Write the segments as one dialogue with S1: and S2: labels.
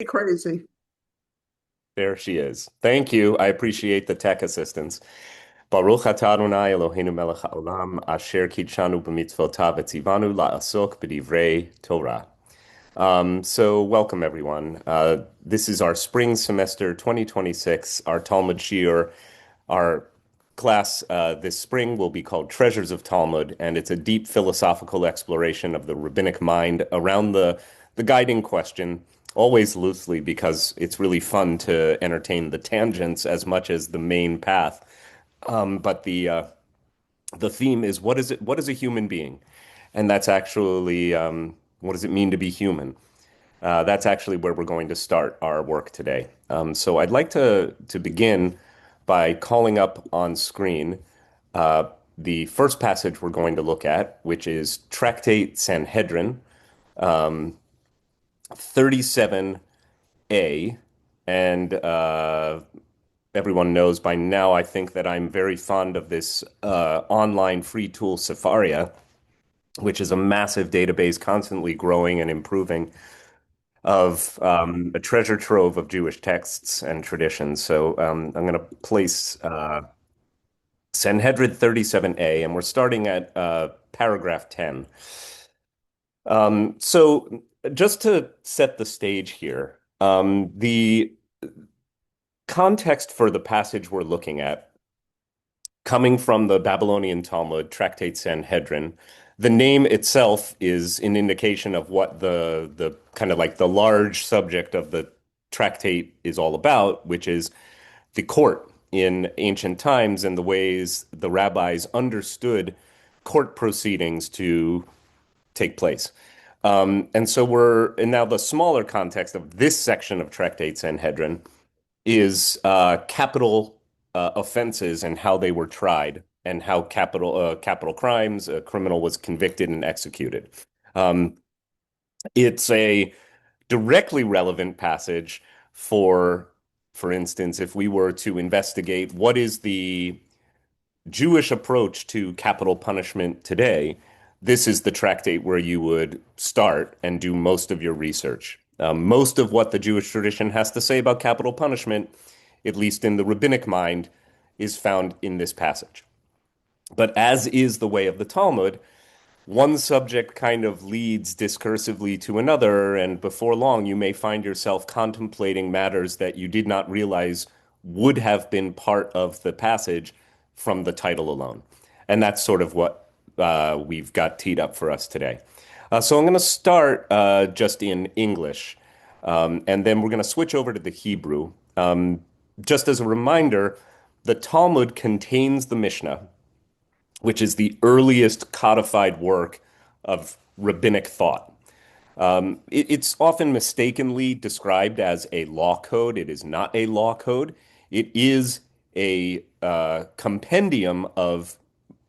S1: Crazy.
S2: There she is. Thank you. I appreciate the tech assistance. Baruch atah Adonai Eloheinu melech ha-olam asher kitshanu b'mitzvotav etzivanu la'asok b'divrei Torah. So welcome everyone. This is our spring semester 2026. Our Talmud shiur. Our class this spring will be called Treasures of Talmud, and it's a deep philosophical exploration of the rabbinic mind around the guiding question, always loosely because it's really fun to entertain the tangents as much as the main path. But the theme is what is a human being? And that's actually what does it mean to be human? That's actually where we're going to start our work today. So I'd like to begin by calling up on screen uh, the first passage we're going to look at, which is Tractate Sanhedrin 37a. And everyone knows by now, I think, that I'm very fond of this online free tool, Safaria, which is a massive database constantly growing and improving of a treasure trove of Jewish texts and traditions. So I'm going to place Sanhedrin 37a, and we're starting at paragraph 10. So just to set the stage here, the context for the passage we're looking at, coming from the Babylonian Talmud, Tractate Sanhedrin, the name itself is an indication of what the kind of like the large subject of the tractate is all about, which is the court in ancient times and the ways the rabbis understood court proceedings to take place. And now the smaller context of this section of Tractate Sanhedrin is capital offenses and how they were tried and how capital crimes, a criminal was convicted and executed. Um, it's a directly relevant passage for, for instance, if we were to investigate what is the Jewish approach to capital punishment today, this is the tractate where you would start and do most of your research. Most of what the Jewish tradition has to say about capital punishment, at least in the rabbinic mind, is found in this passage. But as is the way of the Talmud, one subject kind of leads discursively to another, and before long, you may find yourself contemplating matters that you did not realize would have been part of the passage from the title alone. And that's sort of what we've got teed up for us today. So I'm going to start just in English, and then we're going to switch over to the Hebrew. Just as a reminder, the Talmud contains the Mishnah, which is the earliest codified work of rabbinic thought. It's often mistakenly described as a law code. It is not a law code. It is a compendium of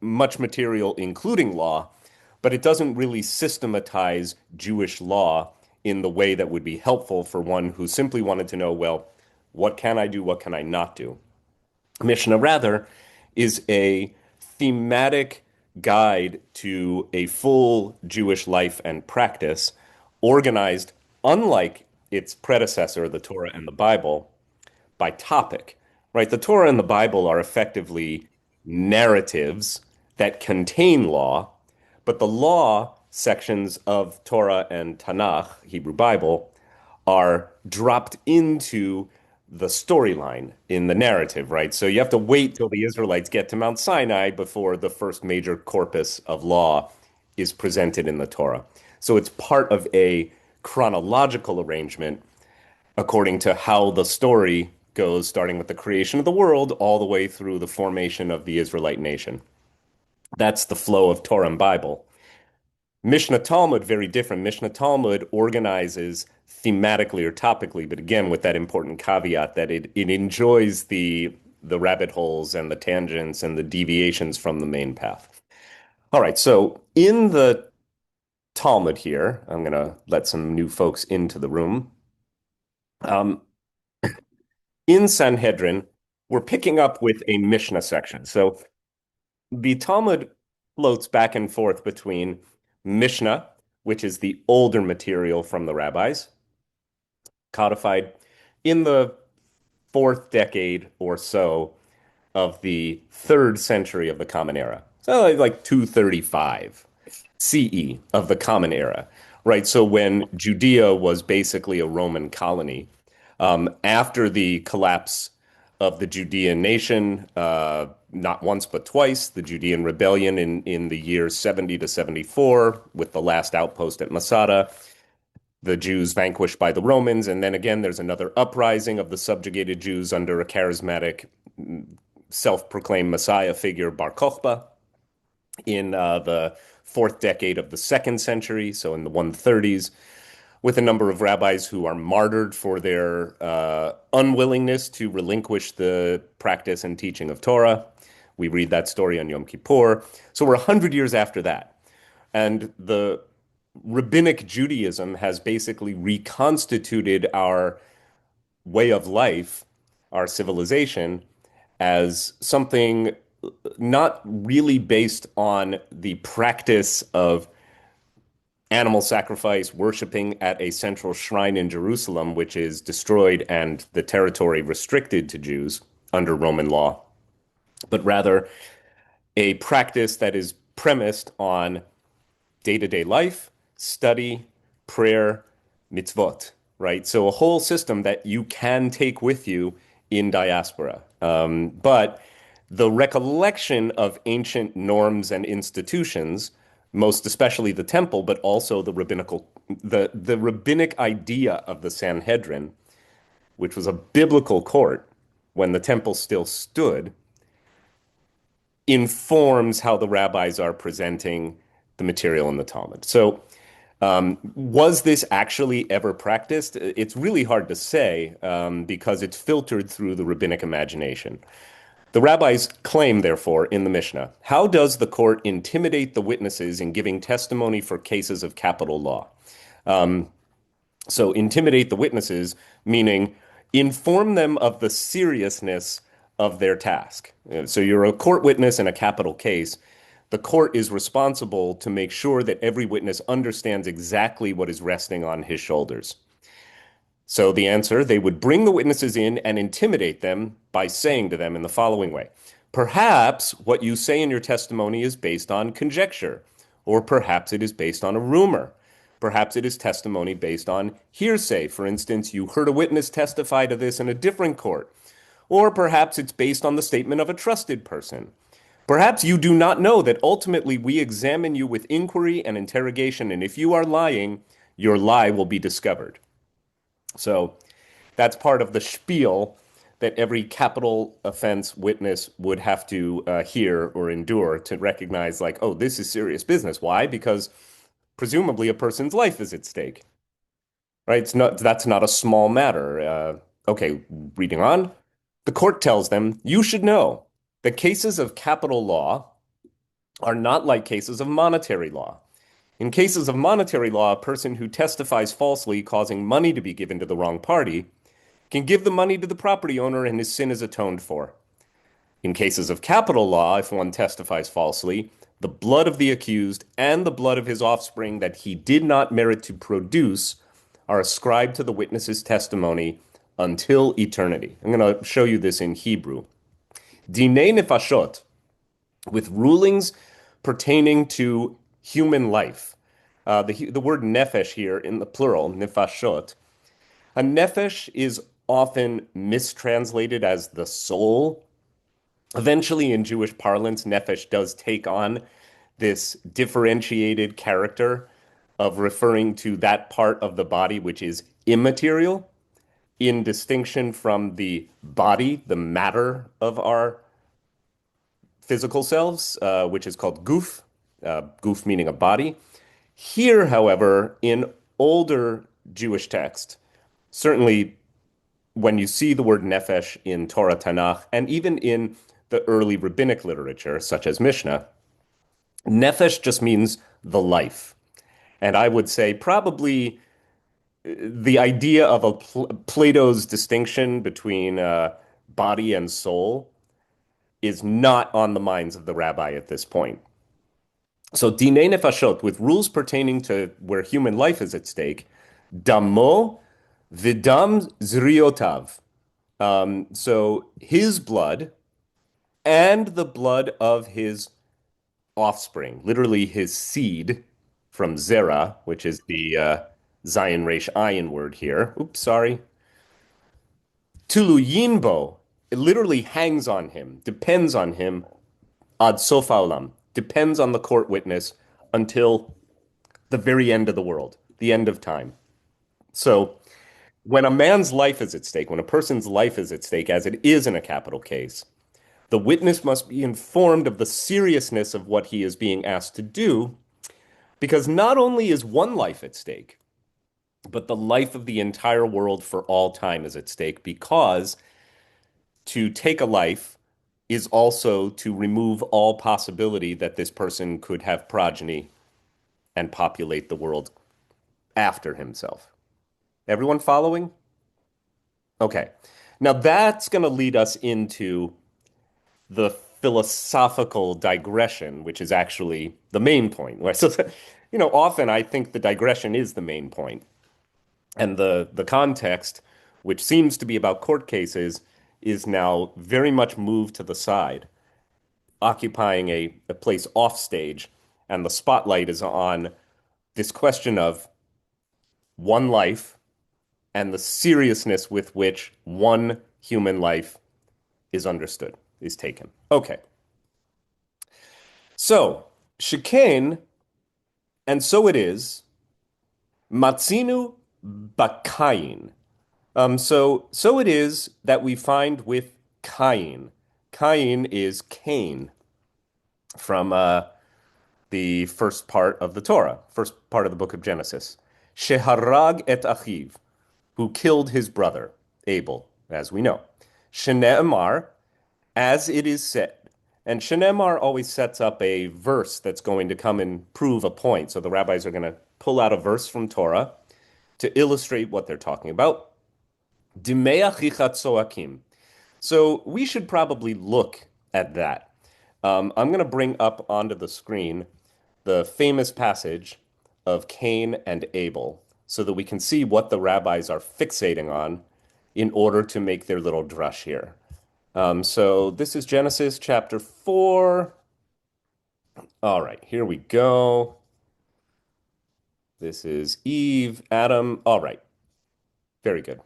S2: much material, including law, but it doesn't really systematize Jewish law in the way that would be helpful for one who simply wanted to know, well, what can I do? What can I not do? Mishnah, rather, is a thematic guide to a full Jewish life and practice, organized, unlike its predecessor, the Torah and the Bible, by topic, right? The Torah and the Bible are effectively narratives that contain law, but the law sections of Torah and Tanakh, Hebrew Bible, are dropped into the storyline in the narrative, right? So you have to wait till the Israelites get to Mount Sinai before the first major corpus of law is presented in the Torah. So it's part of a chronological arrangement according to how the story goes, starting with the creation of the world all the way through the formation of the Israelite nation. That's the flow of Torah and Bible. Mishnah Talmud, very different. Mishnah Talmud organizes thematically or topically, but again, with that important caveat that it enjoys the rabbit holes and the tangents and the deviations from the main path. All right, so in the Talmud here, I'm going to let some new folks into the room. Um, in Sanhedrin, we're picking up with a Mishnah section. So the Talmud floats back and forth between Mishnah, which is the older material from the rabbis, codified in the fourth decade or so of the third century of the Common Era. So like 235 CE of the Common Era, right? So when Judea was basically a Roman colony, after the collapse of the Judean nation, not once but twice, the Judean rebellion in the years 70 to 74, with the last outpost at Masada, the Jews vanquished by the Romans, and then again there's another uprising of the subjugated Jews under a charismatic, self-proclaimed Messiah figure, Bar Kokhba, in the fourth decade of the second century, so in the 130s, with a number of rabbis who are martyred for their unwillingness to relinquish the practice and teaching of Torah. We read that story on Yom Kippur. So we're 100 years after that. And the Rabbinic Judaism has basically reconstituted our way of life, our civilization, as something not really based on the practice of animal sacrifice, worshiping at a central shrine in Jerusalem, which is destroyed and the territory restricted to Jews under Roman law, but rather a practice that is premised on day-to-day life, study, prayer, mitzvot, right? So a whole system that you can take with you in diaspora. But the recollection of ancient norms and institutions, most especially the temple, but also the rabbinic idea of the Sanhedrin, which was a biblical court when the temple still stood, informs how the rabbis are presenting the material in the Talmud. So, was this actually ever practiced? It's really hard to say because it's filtered through the rabbinic imagination. The rabbis claim, therefore, in the Mishnah, how does the court intimidate the witnesses in giving testimony for cases of capital law? So, intimidate the witnesses, meaning inform them of the seriousness of their task. So, you're a court witness in a capital case. The court is responsible to make sure that every witness understands exactly what is resting on his shoulders. So the answer, they would bring the witnesses in and intimidate them by saying to them in the following way: perhaps what you say in your testimony is based on conjecture, or perhaps it is based on a rumor. Perhaps it is testimony based on hearsay. For instance, you heard a witness testify to this in a different court. Or perhaps it's based on the statement of a trusted person. Perhaps you do not know that ultimately we examine you with inquiry and interrogation, and if you are lying, your lie will be discovered. So that's part of the spiel that every capital offense witness would have to hear or endure to recognize, like, oh, this is serious business. Why? Because presumably a person's life is at stake, right? That's not a small matter. Okay, reading on. The court tells them, you should know that cases of capital law are not like cases of monetary law. In cases of monetary law, a person who testifies falsely, causing money to be given to the wrong party, can give the money to the property owner and his sin is atoned for. In cases of capital law, if one testifies falsely, the blood of the accused and the blood of his offspring that he did not merit to produce are ascribed to the witness's testimony until eternity. I'm going to show you this in Hebrew. Dinei nefashot, with rulings pertaining to human life. The word nefesh here in the plural, nefashot. A nefesh is often mistranslated as the soul. Eventually, in Jewish parlance, nefesh does take on this differentiated character of referring to that part of the body which is immaterial, in distinction from the body, the matter of our physical selves, which is called guf, guf meaning a body. Here, however, in older Jewish text, certainly when you see the word nefesh in Torah Tanakh, and even in the early rabbinic literature, such as Mishnah, nefesh just means the life. And I would say probably the idea of Plato's distinction between body and soul is not on the minds of the rabbi at this point. So dinei nefashot, with rules pertaining to where human life is at stake, damo Vidam zriotav. So his blood and the blood of his offspring, literally his seed from Zerah, which is the Zion Resh Ayin word here. Oops, sorry. Tuluyinbo, it literally hangs on him, depends on him, ad sof ha-olam, depends on the court witness until the very end of the world, the end of time. So when a man's life is at stake, when a person's life is at stake, as it is in a capital case, the witness must be informed of the seriousness of what he is being asked to do, because not only is one life at stake, but the life of the entire world for all time is at stake, because to take a life is also to remove all possibility that this person could have progeny and populate the world after himself. Everyone following? Okay. Now that's going to lead us into the philosophical digression, which is actually the main point. So, often I think the digression is the main point. And the context, which seems to be about court cases, is now very much moved to the side, occupying a place off stage, and the spotlight is on this question of one life and the seriousness with which one human life is understood, is taken. Okay. So, shikain, and so it is, matzinu bakayin. So it is that we find with Cain. Cain is Cain from the first part of the Torah, first part of the book of Genesis. Sheharag et achiv, who killed his brother, Abel, as we know. Shene'emar, as it is said. And Shene'emar always sets up a verse that's going to come and prove a point. So the rabbis are going to pull out a verse from Torah to illustrate what they're talking about. Dimei achichat soakim. So we should probably look at that. I'm going to bring up onto the screen the famous passage of Cain and Abel so that we can see what the rabbis are fixating on in order to make their little drush here. So this is Genesis chapter 4. All right, here we go. This is Eve, Adam. All right, very good.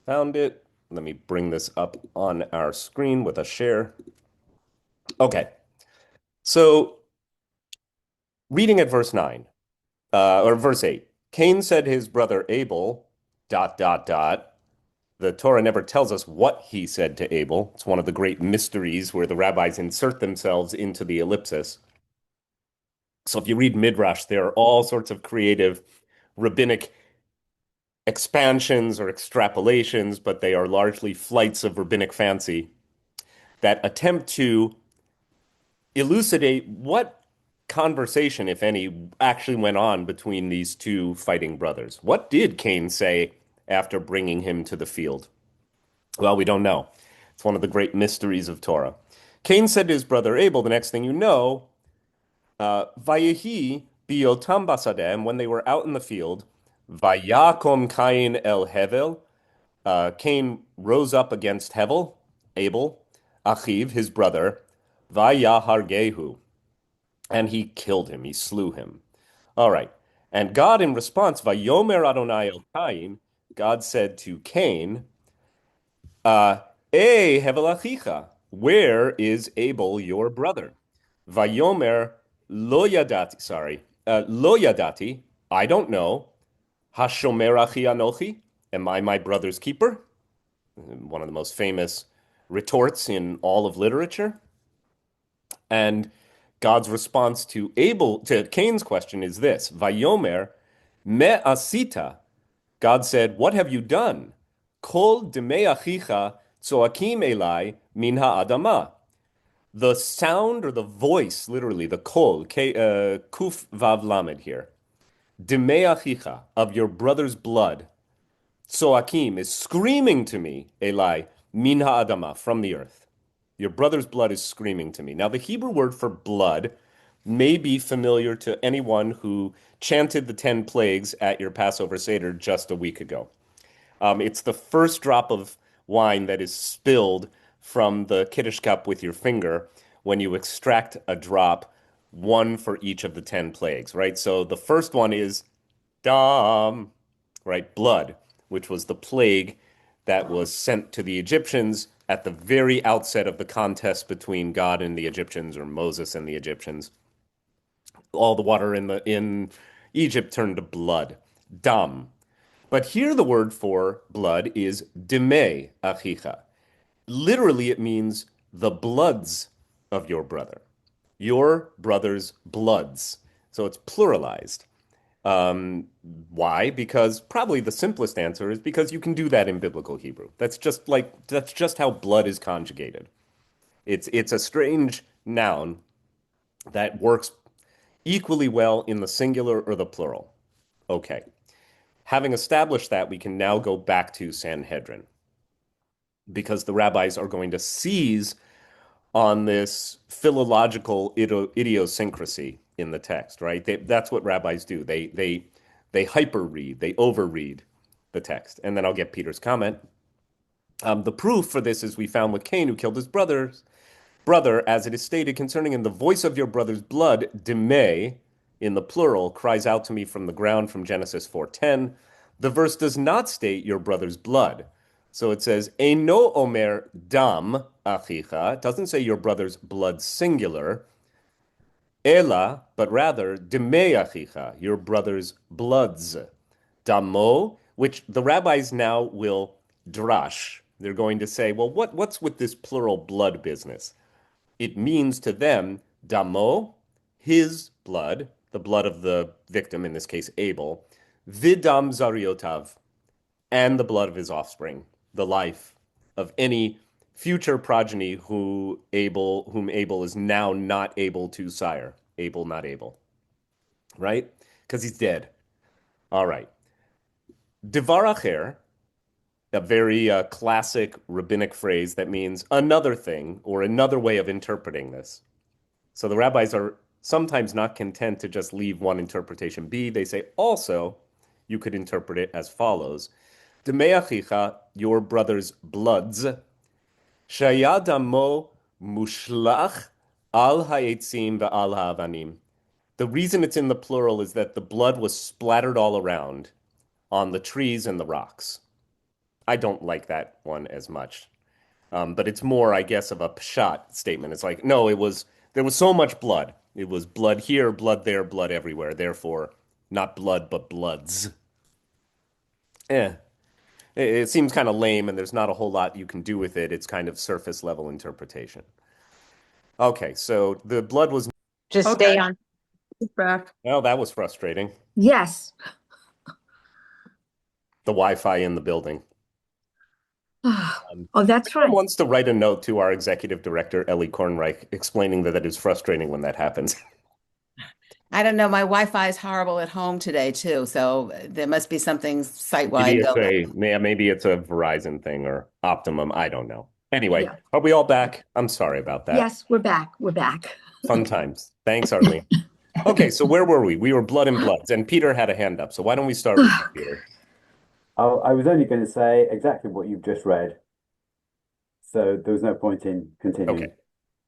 S2: Found it. Let me bring this up on our screen with a share. Okay, so reading at verse 9, or verse 8, Cain said his brother Abel, dot, dot, dot. The Torah never tells us what he said to Abel. It's one of the great mysteries where the rabbis insert themselves into the ellipsis. So if you read Midrash, there are all sorts of creative rabbinic expansions or extrapolations, but they are largely flights of rabbinic fancy that attempt to elucidate what conversation, if any, actually went on between these two fighting brothers. What did Cain say after bringing him to the field? Well, we don't know. It's one of the great mysteries of Torah. Cain said to his brother Abel, the next thing you know, Vayehi biotam basadeh, when they were out in the field, Vayakom Cain el Hevel, Cain rose up against Hevel, Abel, Achiv, his brother, Vayahargehu, and he killed him, he slew him. All right. And God, in response, Vayomer Adonai el Cain, God said to Cain, Hevel achicha, where is Abel, your brother? Vayomer lo yadati, sorry, lo yadati, I don't know. Hashomer achi anochi, am I my brother's keeper? One of the most famous retorts in all of literature. And God's response to Cain's question is this: Vayomer me asita. God said, "What have you done? Kol demei achicha tzoakim elai min ha'adama." The sound or the voice, literally the kol, kuf vav lamed here. Demei achicha, of your brother's blood. Tzoakim is screaming to me, elai min ha'adama, from the earth. Your brother's blood is screaming to me. Now, the Hebrew word for blood may be familiar to anyone who chanted the 10 plagues at your Passover Seder just a week ago. It's the first drop of wine that is spilled from the Kiddush cup with your finger when you extract a drop, one for each of the 10 plagues, right? So the first one is dam, right? Blood, which was the plague that was sent to the Egyptians at the very outset of the contest between God and the Egyptians, or Moses and the Egyptians. All the water in Egypt turned to blood, dam. But here the word for blood is dime achicha. Literally, it means the bloods of your brother's bloods. So it's pluralized. Um, why? Because probably the simplest answer is because you can do that in biblical Hebrew. That's just how blood is conjugated. It's a strange noun that works equally well in the singular or the plural. Okay. Having established that, we can now go back to Sanhedrin because the rabbis are going to seize on this philological idiosyncrasy in the text, right? That's what rabbis do. They hyper read, they overread the text. And then I'll get Peter's comment. The proof for this is we found with Cain, who killed his brother, as it is stated concerning him, the voice of your brother's blood, dime, in the plural, cries out to me from the ground from Genesis 4:10. The verse does not state your brother's blood. So it says, Eino omer dam achicha. It doesn't say your brother's blood singular. Ela, but rather, dime achicha, your brother's bloods. Damo, which the rabbis now will drash. They're going to say, well, what's with this plural blood business? It means to them, damo, his blood, the blood of the victim, in this case Abel, vidam zariotav, and the blood of his offspring, the life of any future progeny whom Abel is now not able to sire. Abel, not able, right? Because he's dead. All right. Devar acher, a very classic rabbinic phrase that means another thing or another way of interpreting this. So the rabbis are sometimes not content to just leave one interpretation be. They say also you could interpret it as follows. Demei achicha, your brother's bloods, shayadamo mushlach al ha'etzim ve'al ha'avanim. The reason it's in the plural is that the blood was splattered all around on the trees and the rocks. I don't like that one as much. But it's more, I guess, of a pshat statement. It's like, no, there was so much blood. It was blood here, blood there, blood everywhere. Therefore, not blood, but bloods. Eh. It seems kind of lame, and there's not a whole lot you can do with it. It's kind of surface level interpretation. Okay, so the blood was.
S1: Just stay on.
S3: Back.
S2: Oh, that was frustrating.
S1: Yes.
S2: The Wi-Fi in the building.
S1: Oh, that's right.
S2: Someone wants to write a note to our executive director, Ellie Kornreich, explaining that it is frustrating when that happens.
S4: I don't know. My Wi-Fi is horrible at home today too, so there must be something site-wide
S2: Maybe it's a Verizon thing or Optimum. I don't know. Anyway,
S1: Yeah.
S2: Are we all back? I'm sorry about that.
S1: Yes, we're back. We're back.
S2: Fun times. Thanks, Arlene. Okay, so where were we? We were blood and bloods, and Peter had a hand up. So why don't we start with you, Peter?
S5: I was only going to say exactly what you've just read. So there was no point in continuing.
S2: Okay,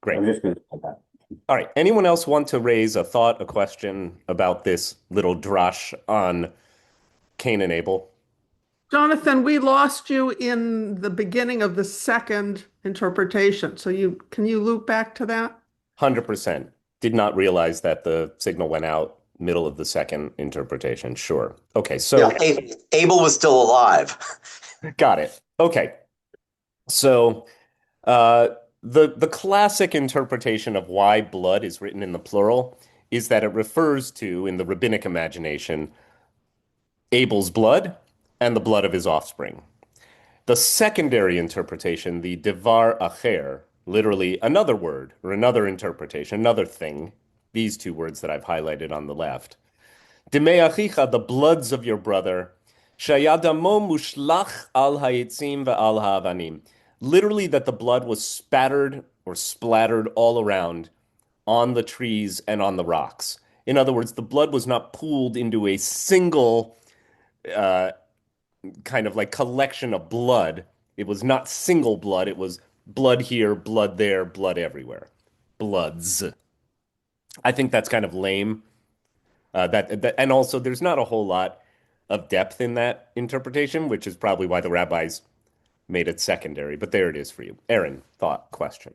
S2: great.
S5: I'm just going to say that.
S2: All right. Anyone else want to raise a thought, a question about this little drush on Cain and Abel?
S3: Jonathan, we lost you in the beginning of the second interpretation. So can you loop back to that?
S2: 100%. Did not realize that the signal went out middle of the second interpretation. Sure. Okay, so
S6: Yeah, Abel was still alive.
S2: got it. Okay. So the classic interpretation of why blood is written in the plural is that it refers to, in the rabbinic imagination, Abel's blood and the blood of his offspring. The secondary interpretation, the devar acher, literally another word or another interpretation, another thing, these two words that I've highlighted on the left. Dimei achicha, the bloods of your brother, shayadamo mushlach al hayetzim ve'al ha'avanim. Literally that the blood was spattered or splattered all around on the trees and on the rocks. In other words, the blood was not pooled into a single kind of like collection of blood. It was not single blood. It was blood here, blood there, blood everywhere. Bloods. I think that's kind of lame. And also there's not a whole lot of depth in that interpretation, which is probably why the rabbis made it secondary. But there it is for you. Aaron, thought, question.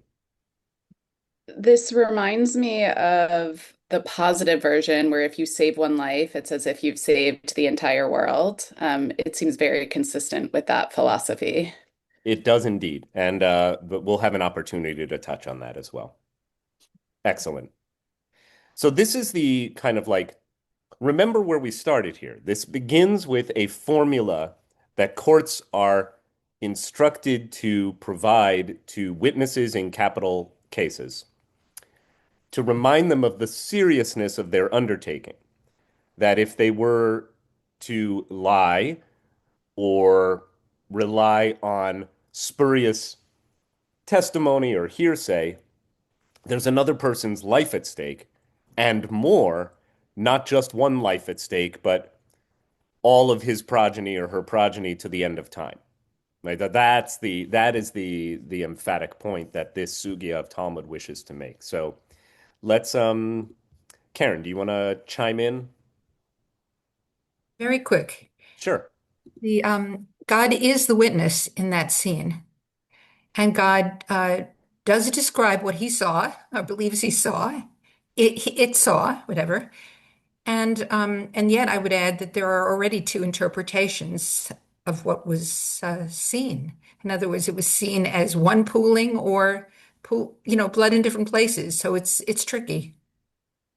S7: This reminds me of the positive version where if you save one life, it's as if you've saved the entire world. It seems very consistent with that philosophy.
S2: It does indeed. And but we'll have an opportunity to touch on that as well. Excellent. So this is the kind of like, remember where we started here. This begins with a formula that courts are instructed to provide to witnesses in capital cases to remind them of the seriousness of their undertaking. That if they were to lie or rely on spurious testimony or hearsay, there's another person's life at stake, and more, not just one life at stake, but all of his progeny or her progeny to the end of time. Right? That is the emphatic point that this sugya of Talmud wishes to make. So let's Karen, do you want to chime in?
S1: Very quick.
S2: Sure.
S1: The God is the witness in that scene, and God does describe what he saw, or believes he saw. It saw whatever, and yet I would add that there are already two interpretations of what was seen. In other words, it was seen as one pooling or blood in different places. So it's tricky.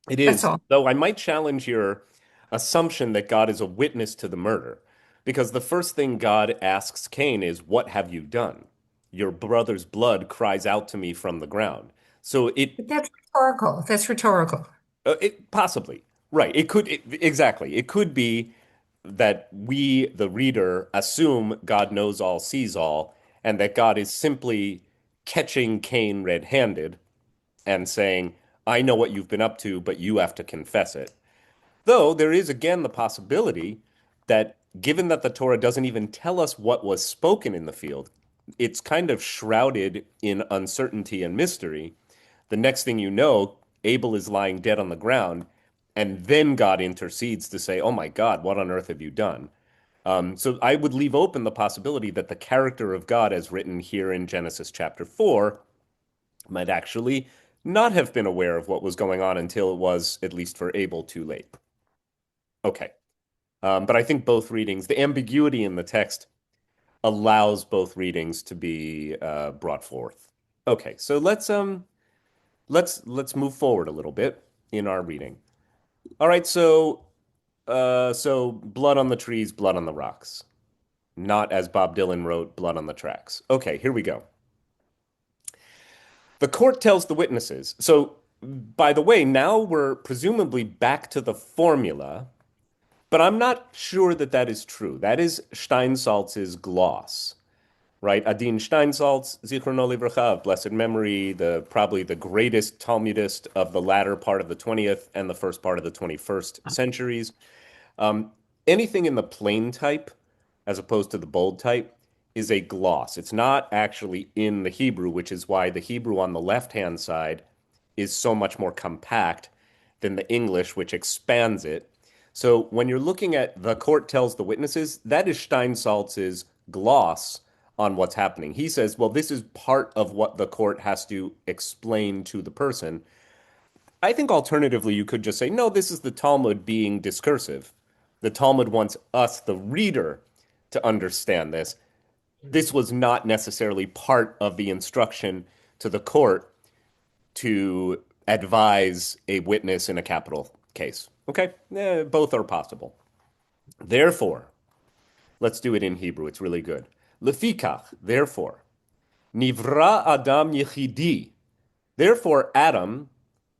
S2: It
S1: That's
S2: is,
S1: all.
S2: though I might challenge your assumption that God is a witness to the murder, because the first thing God asks Cain is, "What have you done? Your brother's blood cries out to me from the ground." So
S1: But that's rhetorical. That's rhetorical.
S2: it possibly, right. Exactly. It could be that we, the reader, assume God knows all, sees all, and that God is simply catching Cain red-handed and saying, "I know what you've been up to, but you have to confess it." Though there is again the possibility that given that the Torah doesn't even tell us what was spoken in the field, it's kind of shrouded in uncertainty and mystery. The next thing you know, Abel is lying dead on the ground, and then God intercedes to say, "Oh my God, what on earth have you done?" So I would leave open the possibility that the character of God, as written here in Genesis chapter 4, might actually not have been aware of what was going on until it was, at least for Abel, too late. Okay. But I think both readings, the ambiguity in the text allows both readings to be brought forth. Okay, so let's move forward a little bit in our reading. All right, so blood on the trees, blood on the rocks. Not as Bob Dylan wrote, blood on the tracks. Okay, here we go. The court tells the witnesses. So, by the way, now we're presumably back to the formula, but I'm not sure that that is true. That is Steinsaltz's gloss, right? Adin Steinsaltz, Zichrono Livracha, of blessed memory, probably the greatest Talmudist of the latter part of the 20th and the first part of the 21st centuries. Anything in the plain type, as opposed to the bold type, is a gloss. It's not actually in the Hebrew, which is why the Hebrew on the left-hand side is so much more compact than the English, which expands it. So when you're looking at the court tells the witnesses, that is Steinsaltz's gloss on what's happening. He says, well, this is part of what the court has to explain to the person. I think alternatively, you could just say, no, this is the Talmud being discursive. The Talmud wants us, the reader, to understand this. This was not necessarily part of the instruction to the court to advise a witness in a capital case. Okay? Both are possible. Therefore, let's do it in Hebrew. It's really good. Lefikach, therefore, nivra Adam yechidi. Therefore, Adam,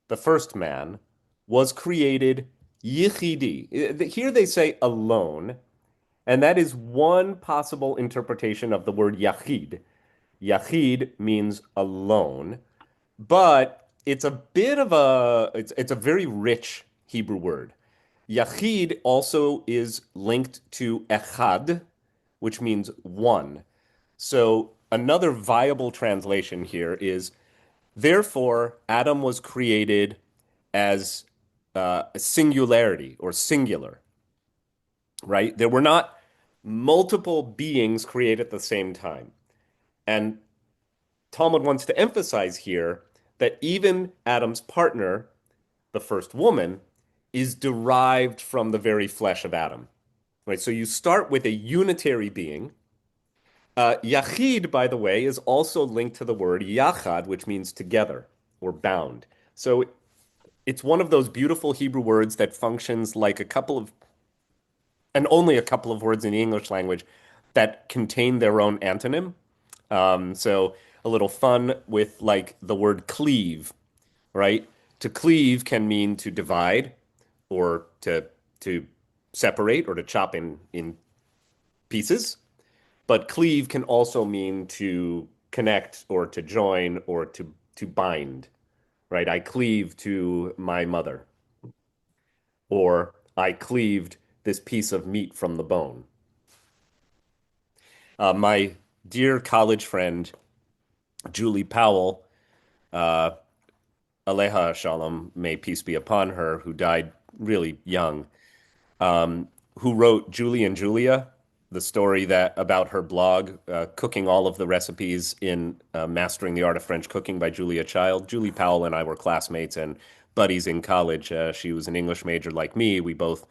S2: the first man, was created yichidi. Here they say alone, and that is one possible interpretation of the word yachid. Yachid means alone, but it's a bit of it's a very rich Hebrew word. Yachid also is linked to echad, which means one. So another viable translation here is, therefore, Adam was created as a singularity or singular, right? There were not multiple beings created at the same time. And Talmud wants to emphasize here that even Adam's partner, the first woman, is derived from the very flesh of Adam, right? So you start with a unitary being. Yachid, by the way, is also linked to the word yachad, which means together or bound. So it's one of those beautiful Hebrew words that functions like a couple of, and only a couple of words in the English language that contain their own antonym. So a little fun with like the word cleave, right? To cleave can mean to divide or to separate or to chop in pieces. But cleave can also mean to connect or to join or to bind, right? I cleave to my mother, or I cleaved this piece of meat from the bone. My dear college friend, Julie Powell, uh, Aleha Shalom, may peace be upon her, who died really young, who wrote Julie and Julia, the story that about her blog, cooking all of the recipes in Mastering the Art of French Cooking by Julia Child. Julie Powell and I were classmates and buddies in college. She was an English major like me. We both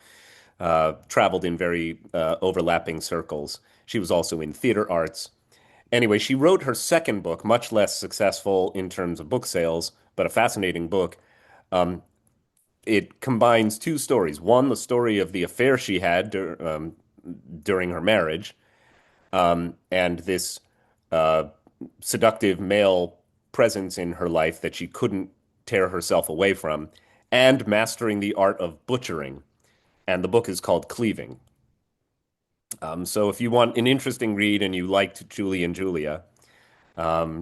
S2: traveled in very overlapping circles. She was also in theater arts. Anyway, she wrote her second book, much less successful in terms of book sales, but a fascinating book. It combines two stories. One, the story of the affair she had during her marriage, and this seductive male presence in her life that she couldn't tear herself away from, and mastering the art of butchering. And the book is called Cleaving. So if you want an interesting read and you liked Julie and Julia,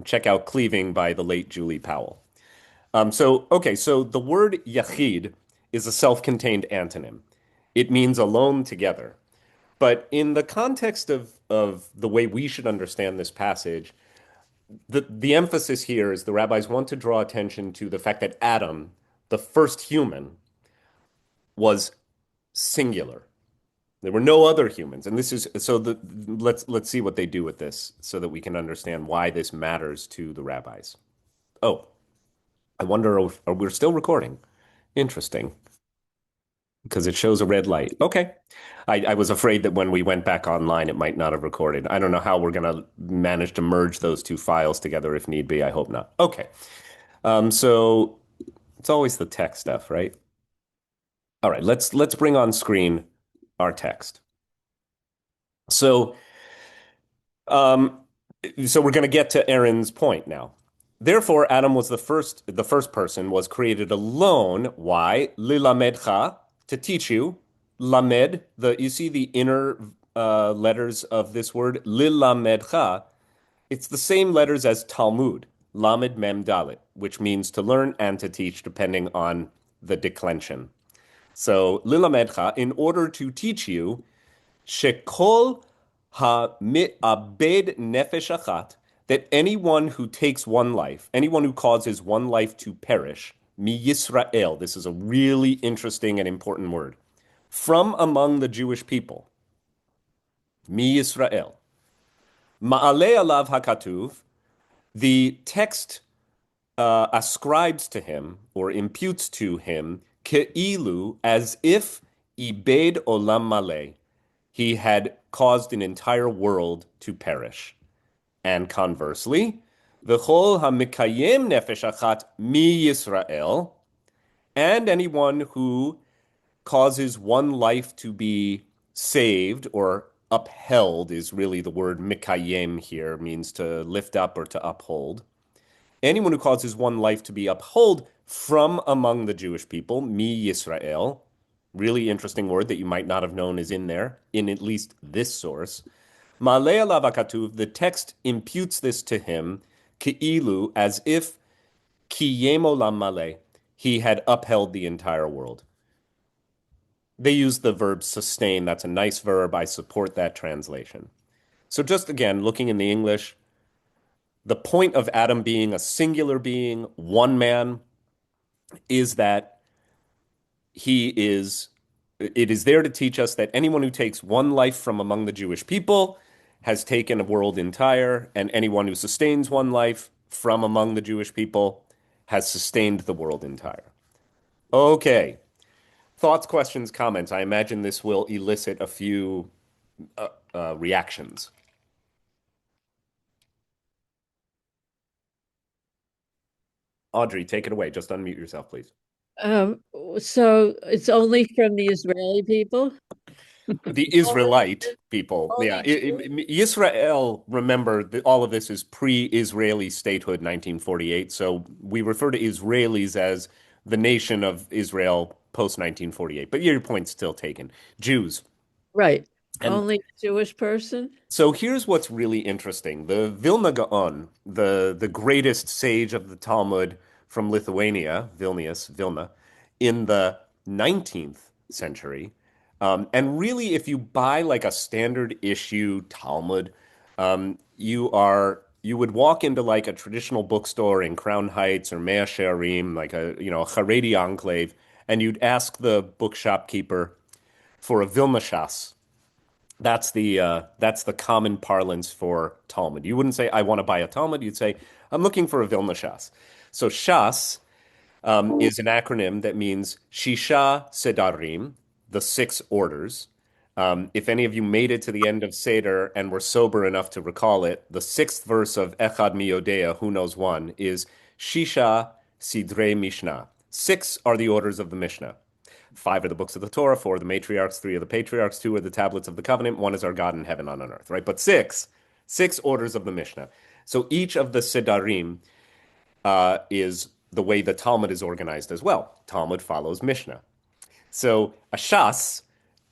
S2: check out Cleaving by the late Julie Powell. So the word yachid is a self-contained antonym. It means alone together. But in the context of the way we should understand this passage, the emphasis here is the rabbis want to draw attention to the fact that Adam, the first human, was singular. There were no other humans, and this is so. Let's see what they do with this, so that we can understand why this matters to the rabbis. Oh, I wonder, are we still recording? Interesting, because it shows a red light. Okay, I was afraid that when we went back online, it might not have recorded. I don't know how we're gonna manage to merge those two files together if need be. I hope not. Okay, so it's always the tech stuff, right? All right, let's bring on screen our text. So, so we're going to get to Aaron's point now. Therefore, Adam was the first person was created alone. Why? Lilamedcha, to teach you. Lamed, you see the inner letters of this word, lilamedcha. It's the same letters as Talmud, lamed mem dalet, which means to learn and to teach, depending on the declension. So, lilamedcha, in order to teach you, shekol ha-me'abed nefesh achat, that anyone who takes one life, anyone who causes one life to perish, mi Yisrael, this is a really interesting and important word, from among the Jewish people, mi Yisrael, ma'ale alav hakatuv, the text ascribes to him or imputes to him ke'ilu, as if ibed olam maleh, he had caused an entire world to perish. And conversely, v'chol ha-mikayem nefesh achat mi Yisrael, and anyone who causes one life to be saved or upheld is really the word mikayem here, means to lift up or to uphold. Anyone who causes one life to be upheld from among the Jewish people, mi Yisrael, really interesting word that you might not have known is in there, in at least this source. Ma'aleh alav hakatuv, the text imputes this to him, ke'ilu, as if kiyem olam maleh, he had upheld the entire world. They use the verb sustain. That's a nice verb. I support that translation. So just again, looking in the English, the point of Adam being a singular being, one man, is that it is there to teach us that anyone who takes one life from among the Jewish people has taken a world entire, and anyone who sustains one life from among the Jewish people has sustained the world entire. Okay. Thoughts, questions, comments. I imagine this will elicit a few reactions. Audrey, take it away. Just unmute yourself, please.
S8: So it's only from the Israeli people?
S2: The Israelite people. Yeah. Israel, remember, all of this is pre-Israeli statehood, 1948. So we refer to Israelis as the nation of Israel post-1948. But your point's still taken. Jews.
S8: Right.
S2: And
S8: Only a Jewish person?
S2: so here's what's really interesting. The Vilna Gaon, the greatest sage of the Talmud from Lithuania, Vilna, in the 19th century, and really, if you buy like a standard issue Talmud, you would walk into like a traditional bookstore in Crown Heights or Mea Shearim, like a Haredi enclave, and you'd ask the bookshop keeper for a Vilna Shas. That's the common parlance for Talmud. You wouldn't say, I want to buy a Talmud. You'd say, I'm looking for a Vilna Shas. So Shas is an acronym that means Shisha Sedarim, the six orders. If any of you made it to the end of Seder and were sober enough to recall it, the sixth verse of Echad Miyodea, who knows one, is Shisha Sidrei Mishnah. Six are the orders of the Mishnah. Five are the books of the Torah, four are the matriarchs, three are the patriarchs, two are the tablets of the covenant, one is our God in heaven on earth, right? But six orders of the Mishnah. So each of the Sedarim is the way the Talmud is organized as well. Talmud follows Mishnah. So a Shas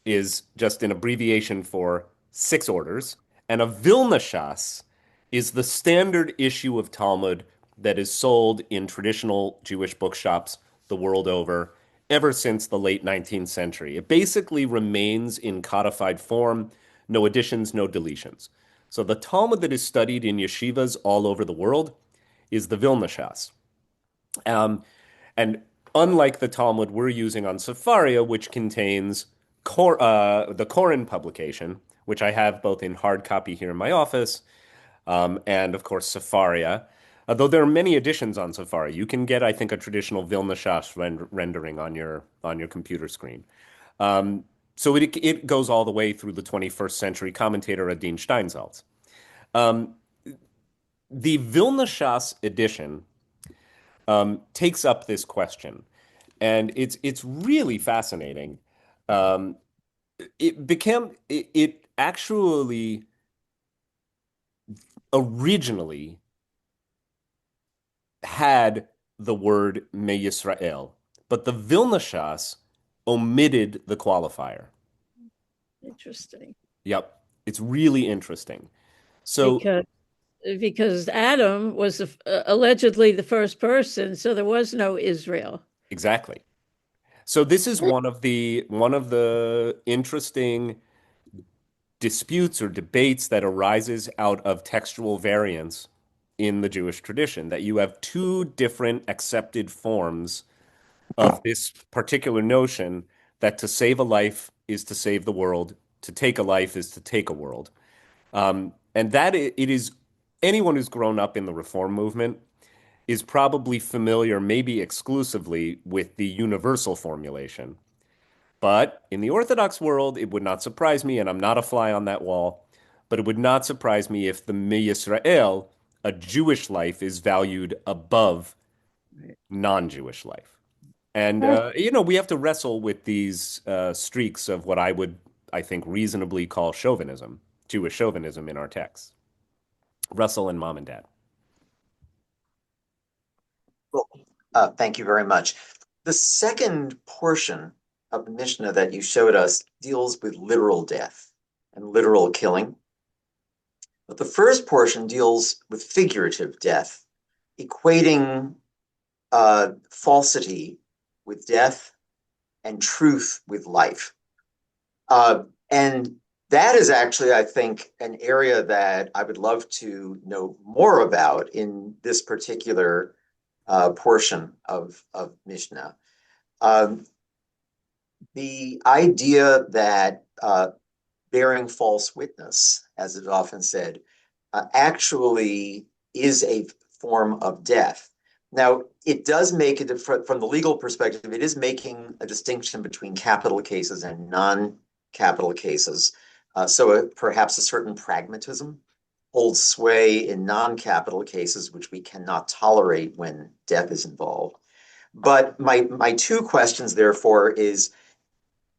S2: is just an abbreviation for six orders, and a Vilna Shas is the standard issue of Talmud that is sold in traditional Jewish bookshops the world over ever since the late 19th century. It basically remains in codified form, no additions, no deletions. So the Talmud that is studied in yeshivas all over the world is the Vilna Shas. And unlike the Talmud we're using on Sefaria, which contains the Koran publication, which I have both in hard copy here in my office, and of course Sefaria. Though there are many editions on Sefaria, you can get, I think, a traditional Vilna Shas rendering on your computer screen. So it goes all the way through the 21st century commentator Adin Steinsaltz. The Vilna Shas edition takes up this question, and it's really fascinating. It actually originally had the word Me Yisrael, but the Vilna Shas omitted the qualifier.
S8: Interesting.
S2: Yep, it's really interesting. So
S8: Because Adam was allegedly the first person, so there was no Israel.
S2: exactly. So this is one of the interesting disputes or debates that arises out of textual variance in the Jewish tradition, that you have two different accepted forms of this particular notion that to save a life is to save the world, to take a life is to take a world. And that it is anyone who's grown up in the Reform movement is probably familiar, maybe exclusively, with the universal formulation. But in the Orthodox world, it would not surprise me, and I'm not a fly on that wall, but it would not surprise me if the Me Yisrael, a Jewish life, is valued above non-Jewish life. And, we have to wrestle with these streaks of what I think, reasonably call chauvinism, Jewish chauvinism in our texts. Russell and Mom and Dad.
S6: Well, thank you very much. The second portion of the Mishnah that you showed us deals with literal death and literal killing. But the first portion deals with figurative death, equating falsity with death and truth with life. And That is actually, I think, an area that I would love to know more about in this particular portion of Mishnah. The idea that bearing false witness, as it often said, actually is a form of death. Now, it does make it, from the legal perspective, it is making a distinction between capital cases and non-capital cases. So perhaps a certain pragmatism holds sway in non-capital cases, which we cannot tolerate when death is involved. But my two questions, therefore, is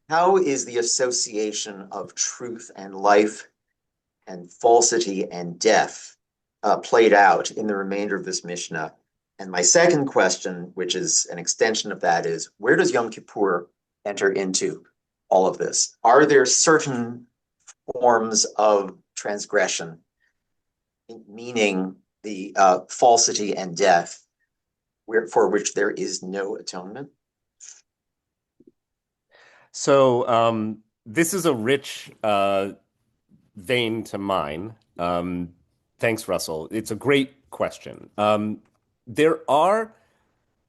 S6: how is the association of truth and life and falsity and death played out in the remainder of this Mishnah? And my second question, which is an extension of that, is where does Yom Kippur enter into all of this? Are there certain forms of transgression, meaning the falsity and death, for which there is no atonement?
S2: So this is a rich vein to mine. Thanks, Russell. It's a great question. There are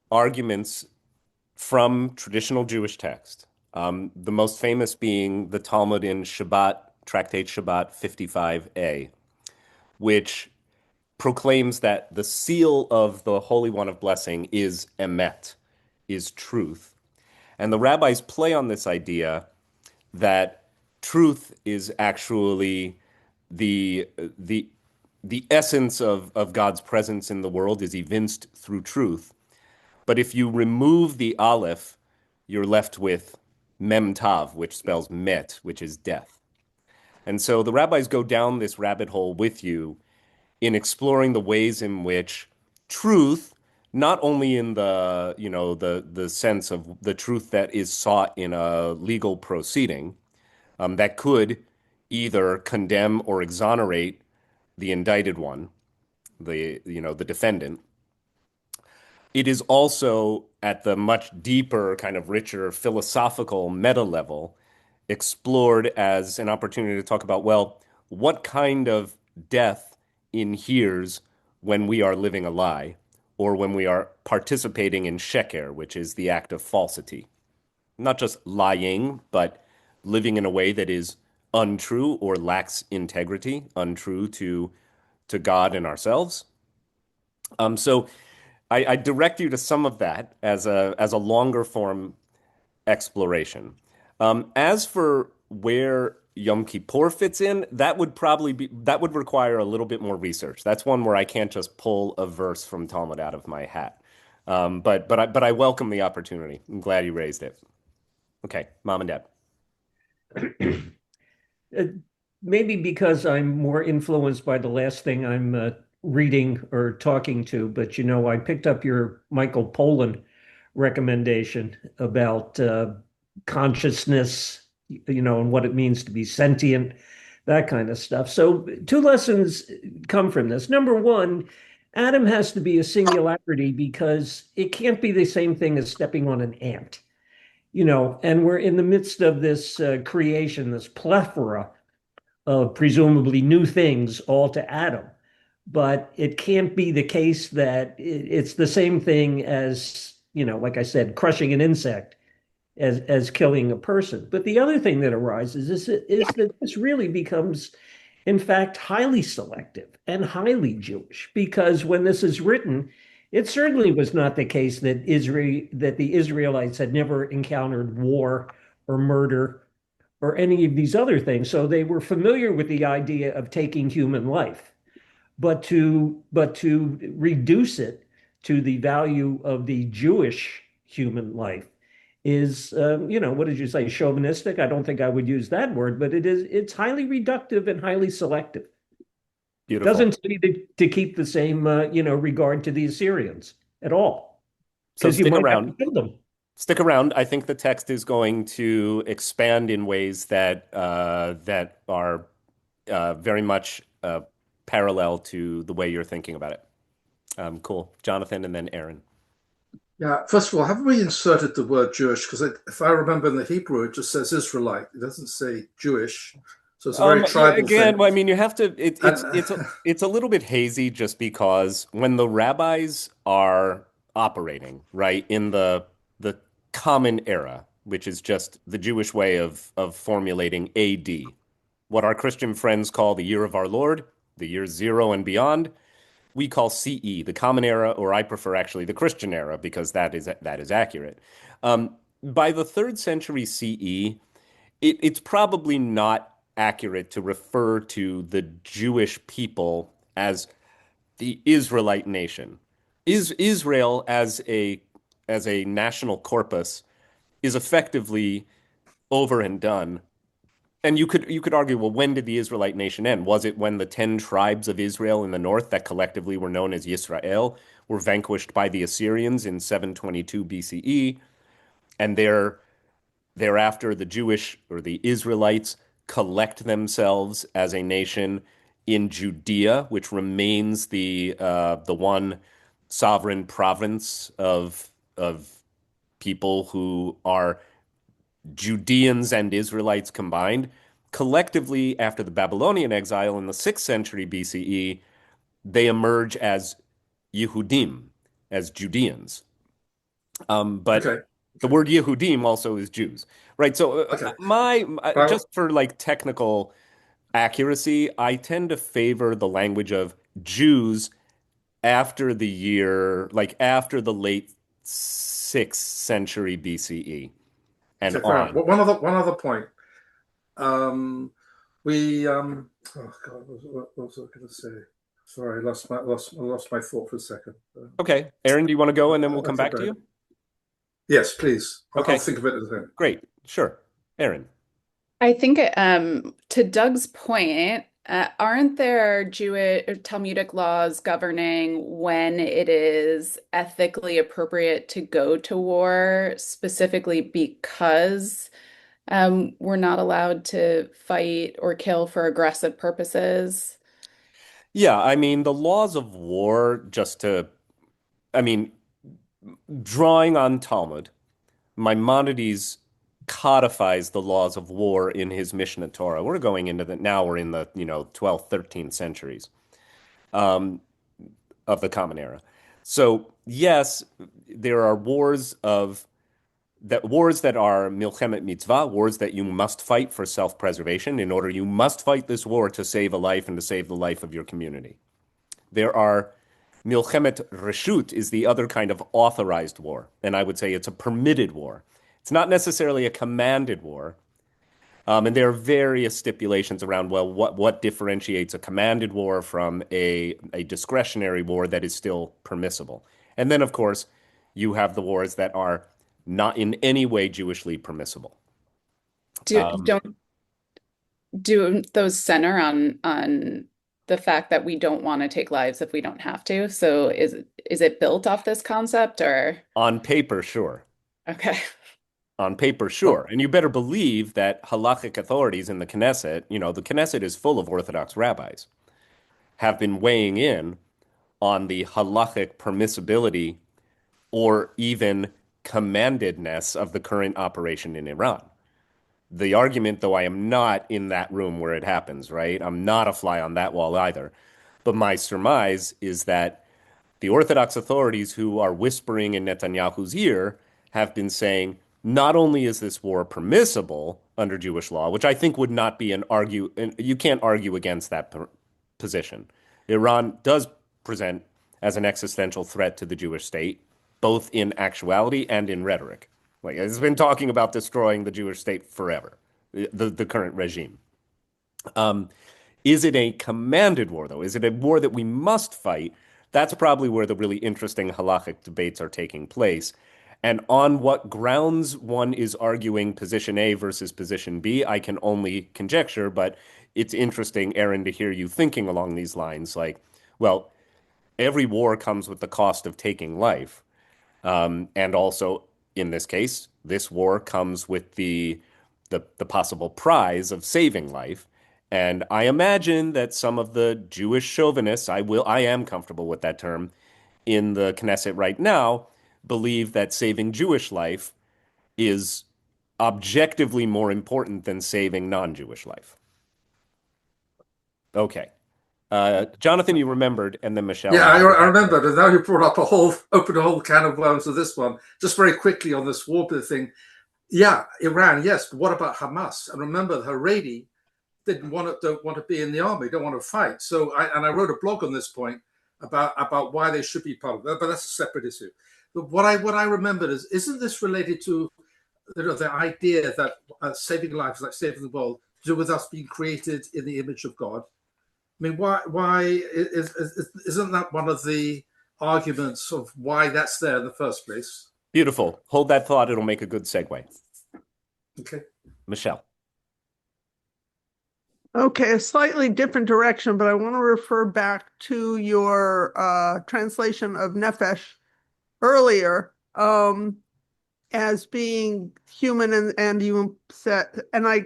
S2: arguments from traditional Jewish text, the most famous being the Talmud in Shabbat, Tractate Shabbat 55a, which proclaims that the seal of the Holy One of Blessing is emet, is truth. And the rabbis play on this idea that truth is actually the essence of God's presence in the world is evinced through truth. But if you remove the aleph, you're left with mem tav, which spells met, which is death. And so the rabbis go down this rabbit hole with you in exploring the ways in which truth, not only in the sense of the truth that is sought in a legal proceeding, that could either condemn or exonerate the indicted one, the defendant. It is also at the much deeper, kind of richer philosophical meta level explored as an opportunity to talk about, well, what kind of death inheres when we are living a lie, or when we are participating in sheker, which is the act of falsity. Not just lying, but living in a way that is untrue or lacks integrity, untrue to God and ourselves. So I direct you to some of that as a longer form exploration. As for where Yom Kippur fits in, that would require a little bit more research. That's one where I can't just pull a verse from Talmud out of my hat. But I welcome the opportunity. I'm glad you raised it. Okay, Mom and Dad.
S9: Maybe because I'm more influenced by the last thing I'm reading or talking to, but I picked up your Michael Pollan recommendation about consciousness, and what it means to be sentient, that kind of stuff. So two lessons come from this. Number one, Adam has to be a singularity because it can't be the same thing as stepping on an ant, and we're in the midst of this creation, this plethora of presumably new things all to Adam. But it can't be the case that it's the same thing as, like I said, crushing an insect as killing a person. But the other thing that arises is that this really becomes, in fact, highly selective and highly Jewish, because when this is written, it certainly was not the case that the Israelites had never encountered war or murder or any of these other things. So they were familiar with the idea of taking human life. But to reduce it to the value of the Jewish human life is, what did you say, chauvinistic? I don't think I would use that word, but it's highly reductive and highly selective.
S2: Beautiful.
S9: Doesn't need to keep the same, regard to the Assyrians at all.
S2: So
S9: Because you
S2: stick
S9: might
S2: around.
S9: have to kill them.
S2: Stick around. I think the text is going to expand in ways that are very much parallel to the way you're thinking about it. Cool. Jonathan and then Aaron.
S10: Yeah, first of all, haven't we inserted the word Jewish? Because if I remember in the Hebrew, it just says Israelite. It doesn't say Jewish. So it's a very
S2: Yeah,
S10: tribal
S2: again,
S10: thing.
S2: well, I mean, you have to,
S10: And
S2: it's a little bit hazy just because when the rabbis are operating, right, in the common era, which is just the Jewish way of formulating AD, what our Christian friends call the year of our Lord, the year zero and beyond, we call CE, the common era, or I prefer actually the Christian era because that is accurate. By the third century CE, it's probably not accurate to refer to the Jewish people as the Israelite nation. Israel as a national corpus is effectively over and done. And you could argue, well, when did the Israelite nation end? Was it when the 10 tribes of Israel in the north that collectively were known as Yisrael were vanquished by the Assyrians in 722 BCE, and thereafter the Jewish or the Israelites collect themselves as a nation in Judea, which remains the one sovereign province of people who are Judeans and Israelites combined. Collectively, after the Babylonian exile in the 6th century BCE, they emerge as Yehudim, as Judeans. But
S10: okay,
S2: the word Yehudim also is Jews, right? So
S10: okay.
S2: just
S10: Well,
S2: for like technical accuracy, I tend to favor the language of Jews after the year, like after the late 6th century BCE and
S10: okay, fair enough.
S2: on.
S10: One other point. We oh God, what was I going to say? Sorry, I lost my thought for a second.
S2: Okay, Aaron, do you want to go and then we'll come
S10: Okay,
S2: back
S10: go
S2: to
S10: ahead.
S2: you?
S10: Yes, please. I'll
S2: Okay,
S10: think of it as then.
S2: great. Sure. Aaron.
S7: I think to Doug's point, aren't there Jewish or Talmudic laws governing when it is ethically appropriate to go to war, specifically because we're not allowed to fight or kill for aggressive purposes?
S2: Yeah, I mean, the laws of war, I mean, drawing on Talmud, Maimonides codifies the laws of war in his Mishnah Torah. Now we're in the, 12th, 13th centuries um, of the Common Era. So, yes, there are wars that are milchemet mitzvah, wars that you must fight for self-preservation. In order, you must fight this war to save a life and to save the life of your community. There are milchemet reshut is the other kind of authorized war, and I would say it's a permitted war. It's not necessarily a commanded war, and there are various stipulations around, well, what differentiates a commanded war from a discretionary war that is still permissible. And then, of course, you have the wars that are not in any way Jewishly permissible. Um,
S7: Don't do those center on the fact that we don't want to take lives if we don't have to? So is it built off this concept or
S2: on paper, sure.
S7: okay.
S2: On paper,
S10: Well,
S2: sure. And you better believe that halachic authorities in the Knesset, the Knesset is full of Orthodox rabbis, have been weighing in on the halachic permissibility or even commandedness of the current operation in Iran. The argument, though I am not in that room where it happens, right? I'm not a fly on that wall either. But my surmise is that the Orthodox authorities who are whispering in Netanyahu's ear have been saying, not only is this war permissible under Jewish law, which I think would not be and you can't argue against that position. Iran does present as an existential threat to the Jewish state, both in actuality and in rhetoric. Like it's been talking about destroying the Jewish state forever, the current regime. Um, is it a commanded war, though? Is it a war that we must fight? That's probably where the really interesting halachic debates are taking place. And on what grounds one is arguing position A versus position B, I can only conjecture, but it's interesting, Aaron, to hear you thinking along these lines. Like, well, every war comes with the cost of taking life. And also, in this case, this war comes with the possible prize of saving life. And I imagine that some of the Jewish chauvinists, I am comfortable with that term, in the Knesset right now, believe that saving Jewish life is objectively more important than saving non-Jewish life. Okay. Jonathan, you remembered, and then Michelle.
S10: Yeah, I remembered, and now you brought up opened a whole can of worms with this one. Just very quickly on this war thing. Yeah, Iran, yes, but what about Hamas? And remember, the Haredi don't want to be in the army, don't want to fight. So I wrote a blog on this point about why they should be part of that, but that's a separate issue. But what I remembered is, isn't this related to the idea that saving lives, like saving the world, to do with us being created in the image of God? I mean, isn't that one of the arguments of why that's there in the first place?
S2: Beautiful. Hold that thought. It'll make a good segue.
S10: Okay.
S2: Michelle.
S3: Okay, a slightly different direction, but I want to refer back to your translation of nefesh earlier as being human, and you said, and I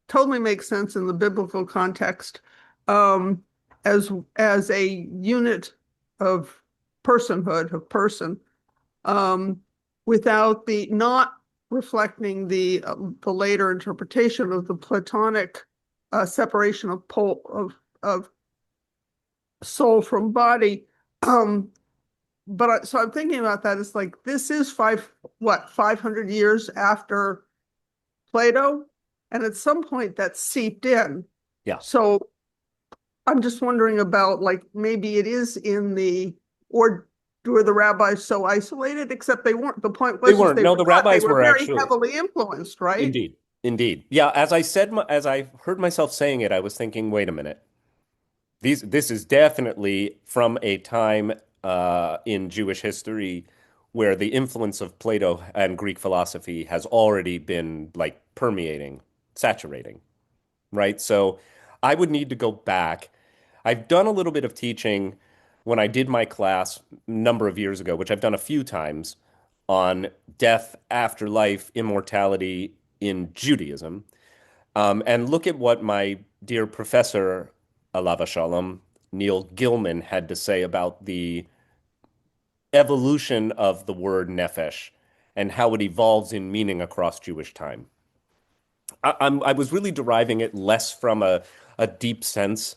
S3: totally makes sense in the biblical context, as a unit of personhood, of person, without the not reflecting the later interpretation of the Platonic separation of soul from body. But so I'm thinking about that. It's like, this is 500 years after Plato, and at some point that seeped in.
S2: Yeah.
S3: So I'm just wondering about, like, maybe it is in or were the rabbis so isolated? Except they weren't. The point was
S2: they weren't. No, the rabbis were
S3: very
S2: actually
S3: heavily influenced, right?
S2: Indeed. Yeah, as I heard myself saying it, I was thinking, wait a minute. This is definitely from a time in Jewish history where the influence of Plato and Greek philosophy has already been like permeating, saturating, right? So I would need to go back. I've done a little bit of teaching when I did my class a number of years ago, which I've done a few times, on death, afterlife, immortality in Judaism. And look at what my dear professor, alav shalom, Neil Gilman, had to say about the evolution of the word nefesh and how it evolves in meaning across Jewish time. I was really deriving it less from a deep sense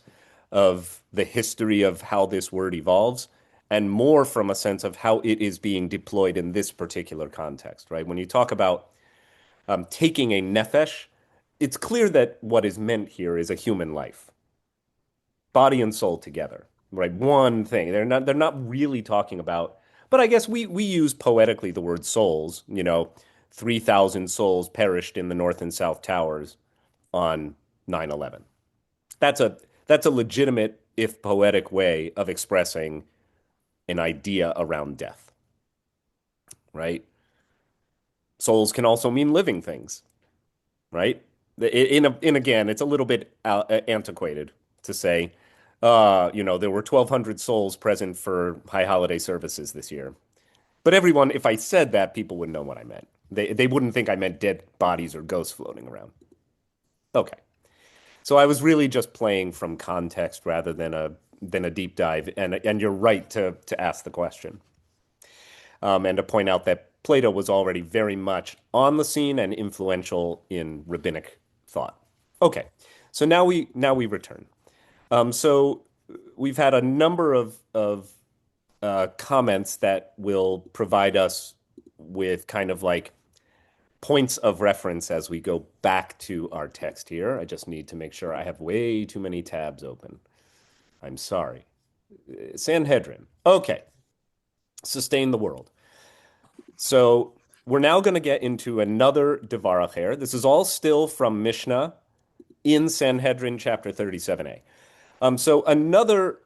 S2: of the history of how this word evolves, and more from a sense of how it is being deployed in this particular context, right? When you talk about taking a nefesh, it's clear that what is meant here is a human life, body and soul together, right? One thing. They're not really talking about, but I guess we use poetically the word souls. 3,000 souls perished in the North and South Towers on 9/11. That's a legitimate, if poetic, way of expressing an idea around death, right? Souls can also mean living things, right? Again, it's a little bit antiquated to say, there were 1,200 souls present for high holiday services this year. But everyone, if I said that, people would know what I meant. They wouldn't think I meant dead bodies or ghosts floating around. Okay. So I was really just playing from context rather than a deep dive. And you're right to ask the question. And to point out that Plato was already very much on the scene and influential in rabbinic thought. Okay. So now we return. So we've had a number of comments that will provide us with kind of like points of reference as we go back to our text here. I just need to make sure I have way too many tabs open. I'm sorry. Sanhedrin. Okay. Sustain the world. So we're now going to get into another Devar Acher. This is all still from Mishnah in Sanhedrin chapter 37a. So another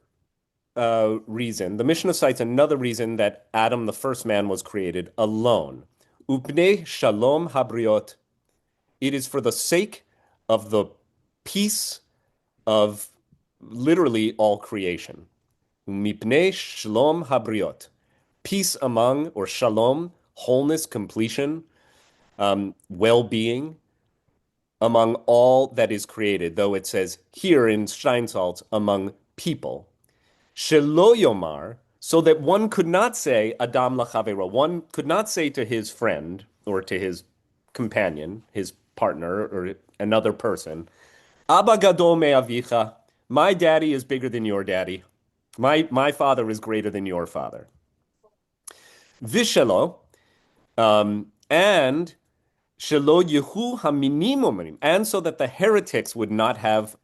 S2: reason, the Mishnah cites another reason that Adam, the first man, was created alone. Upnei shalom habriot. It is for the sake of the peace of literally all creation. Mipnei shalom habriot. Peace among, or shalom, wholeness, completion, well-being among all that is created, though it says here in Steinsaltz, among people. Shelo yomar, so that one could not say Adam lachavero, one could not say to his friend or to his companion, his partner or another person, Abba gadol me'avicha, My daddy is bigger than your daddy. My father is greater than your father. Vishelo, and shelo yehu haminimonim, and so that the heretics would not have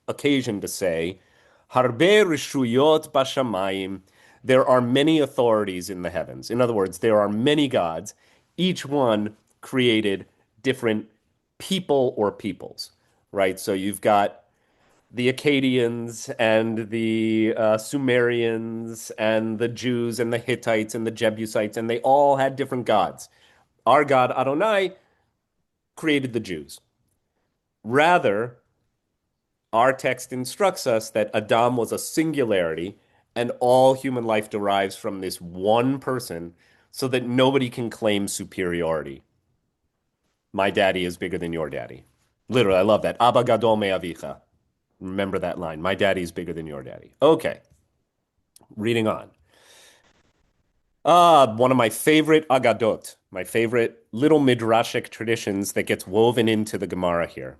S2: occasion to say, harbe rishuyot bashamayim, there are many authorities in the heavens. In other words, there are many gods, each one created different people or peoples, right? So you've got the Akkadians and the Sumerians and the Jews and the Hittites and the Jebusites, and they all had different gods. Our God Adonai created the Jews. Rather, our text instructs us that Adam was a singularity and all human life derives from this one person so that nobody can claim superiority. My daddy is bigger than your daddy. Literally, I love that. Abba gadol me'avicha. Remember that line. My daddy is bigger than your daddy. Okay. Reading on. One of my favorite agadot, my favorite little midrashic traditions that gets woven into the Gemara here,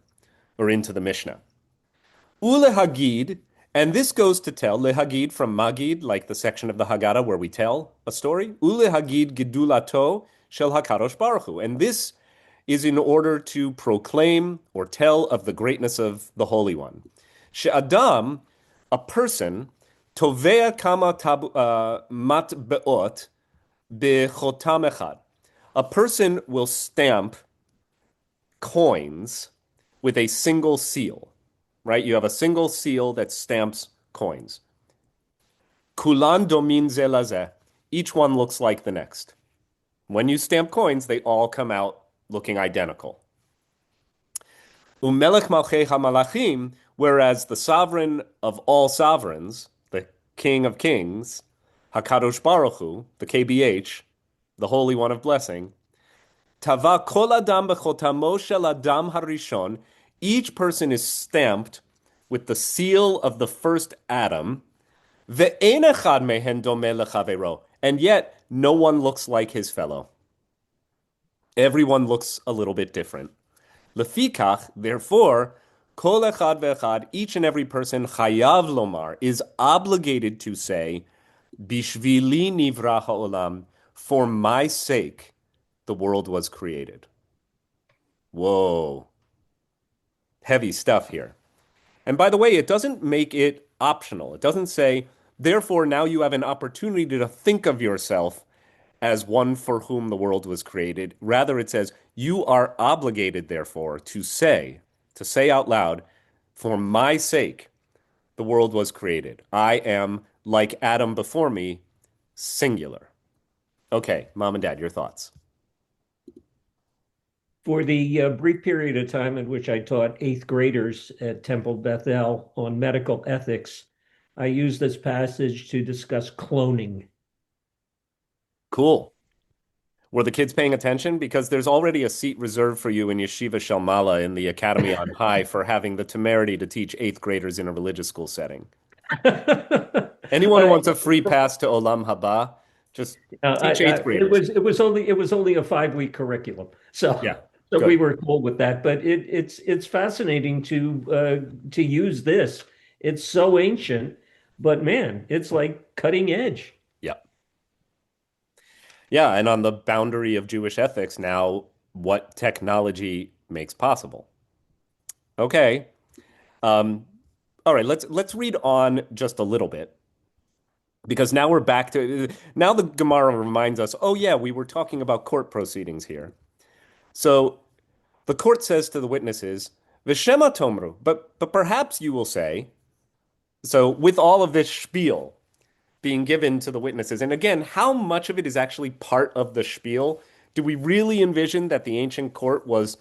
S2: or into the Mishnah. Ulehagid, and this goes to tell, lehagid from magid, like the section of the Haggadah where we tell a story. Ulehagid gedulato shel hakadosh baruch hu. And this is in order to proclaim or tell of the greatness of the Holy One. She'adam, a person, tovea kama matbeot bechotam echad. A person will stamp coins with a single seal, right? You have a single seal that stamps coins. Kulan domin ze lazeh. Each one looks like the next. When you stamp coins, they all come out looking identical. Umelech malchei hamalachim, whereas the sovereign of all sovereigns, the King of Kings, Hakadosh Baruch Hu, the KBH, the Holy One of Blessing, Tava kol adam bechotamo shel adam harishon, each person is stamped with the seal of the first Adam, ve'en echad mehen domeh lechavero, and yet no one looks like his fellow. Everyone looks a little bit different. Lefikach, therefore, kol echad ve'echad, each and every person, chayav lomar, is obligated to say, bishvili nivra ha-olam, for my sake, the world was created. Whoa. Heavy stuff here. And by the way, it doesn't make it optional. It doesn't say, therefore, now you have an opportunity to think of yourself as one for whom the world was created. Rather, it says, you are obligated, therefore, to say out loud, for my sake, the world was created. I am, like Adam before me, singular. Okay, Mom and Dad, your thoughts.
S9: For the brief period of time in which I taught 8th graders at Temple Bethel on medical ethics, I used this passage to discuss cloning.
S2: Cool. Were the kids paying attention? Because there's already a seat reserved for you in Yeshiva Shalmala in the Academy on High for having the temerity to teach 8th graders in a religious school setting. Anyone who wants a free pass to Olam Haba, just teach 8th graders.
S9: It was only a 5-week curriculum, so
S2: yeah.
S9: So we were cool with that, but it's fascinating to use this. It's so ancient, but man, it's like cutting edge.
S2: Yeah. Yeah, and on the boundary of Jewish ethics now, what technology makes possible. Okay. All right, let's read on just a little bit. Because now we're back to now the Gemara reminds us, oh yeah, we were talking about court proceedings here. So the court says to the witnesses, V'shema tomru, but perhaps you will say, so with all of this spiel being given to the witnesses, and again, how much of it is actually part of the spiel? Do we really envision that the ancient court was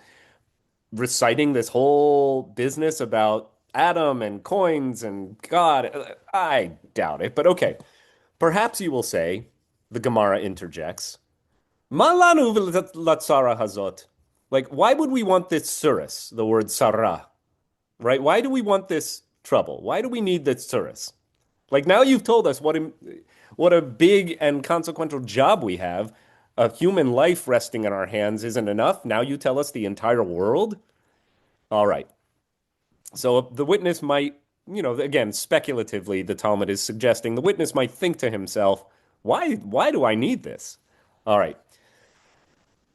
S2: reciting this whole business about Adam and coins and God? I doubt it, but okay. Perhaps you will say, the Gemara interjects, Ma lanu v'latzara hazot. Like, why would we want this surus, the word sarah, right? Why do we want this trouble? Why do we need this surus? Like, now you've told us what a big and consequential job we have. A human life resting in our hands isn't enough. Now you tell us the entire world? All right. So the witness might again, speculatively, the Talmud is suggesting the witness might think to himself, why do I need this? All right.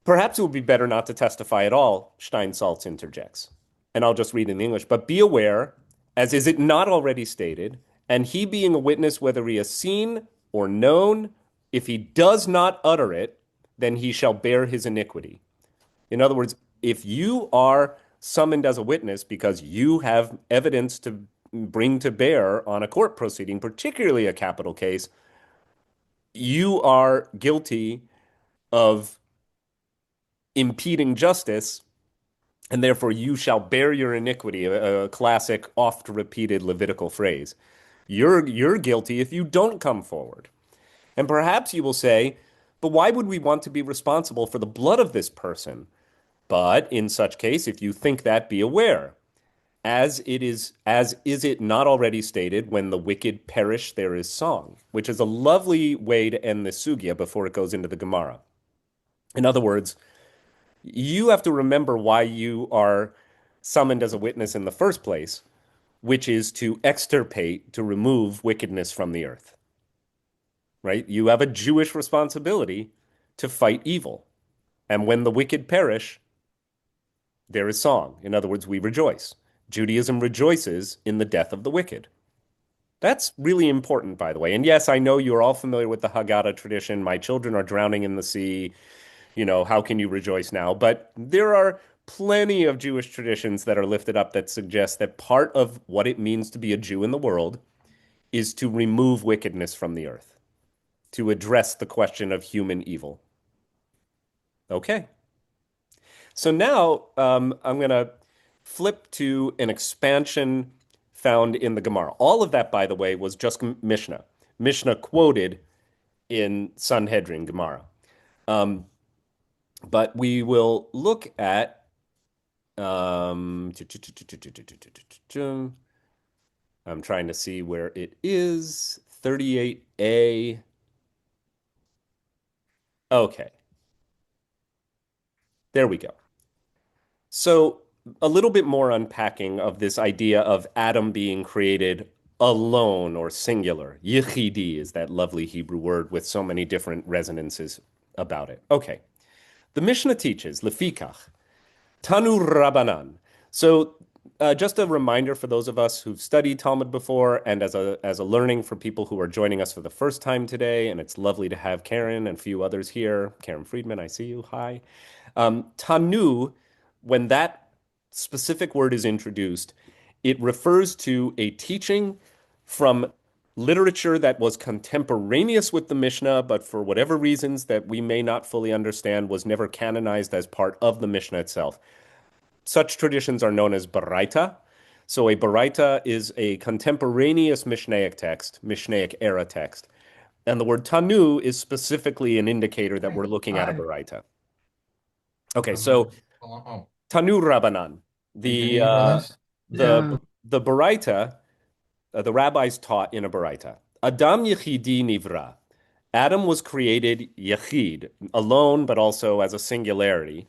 S2: Perhaps it would be better not to testify at all, Steinsaltz interjects. And I'll just read in English. But be aware, as is it not already stated, and he being a witness, whether he has seen or known, if he does not utter it, then he shall bear his iniquity. In other words, if you are summoned as a witness because you have evidence to bring to bear on a court proceeding, particularly a capital case, you are guilty of impeding justice, and therefore you shall bear your iniquity, a classic oft-repeated Levitical phrase. You're guilty if you don't come forward. And perhaps you will say, but why would we want to be responsible for the blood of this person? But in such case, if you think that, be aware. As is it not already stated, when the wicked perish, there is song, which is a lovely way to end the sugya before it goes into the Gemara. In other words, you have to remember why you are summoned as a witness in the first place, which is to extirpate, to remove wickedness from the earth. Right? You have a Jewish responsibility to fight evil. And when the wicked perish, there is song. In other words, we rejoice. Judaism rejoices in the death of the wicked. That's really important, by the way. And yes, I know you're all familiar with the Haggadah tradition. My children are drowning in the sea. How can you rejoice now? But there are plenty of Jewish traditions that are lifted up that suggest that part of what it means to be a Jew in the world is to remove wickedness from the earth, to address the question of human evil. Okay. So now I'm going to flip to an expansion found in the Gemara. All of that, by the way, was just Mishnah. Mishnah quoted in Sanhedrin Gemara. But we will look at I'm trying to see where it is. 38a. Okay. There we go. So a little bit more unpacking of this idea of Adam being created alone or singular. Yechidi is that lovely Hebrew word with so many different resonances about it. Okay. The Mishnah teaches, Lefikach, Tanu Rabbanan. So just a reminder for those of us who've studied Talmud before and as a learning for people who are joining us for the first time today, and it's lovely to have Karen and a few others here. Karen Friedman, I see you. Hi. Tanu, when that specific word is introduced, it refers to a teaching from literature that was contemporaneous with the Mishnah, but for whatever reasons that we may not fully understand, was never canonized as part of the Mishnah itself. Such traditions are known as baraita. So a baraita is a contemporaneous Mishnaic text, Mishnaic era text. And the word tanu is specifically an indicator that we're looking at a baraita. Okay, so Tanu Rabbanan, the baraita, the rabbis taught in a baraita. Adam yechidi nivra. Adam was created yechid, alone, but also as a singularity.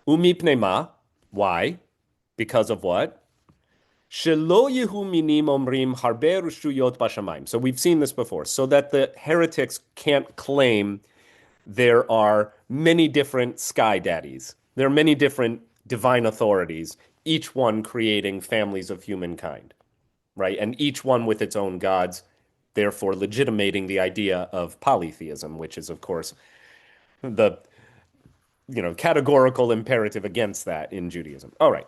S2: Umipnei ma. Why? Because of what? Shelo yehu minim omrim harbe rushuyot bashamayim. So we've seen this before. So that the heretics can't claim there are many different sky daddies. There are many different divine authorities, each one creating families of humankind, right? And each one with its own gods, therefore legitimating the idea of polytheism, which is, of course, the categorical imperative against that in Judaism. All right.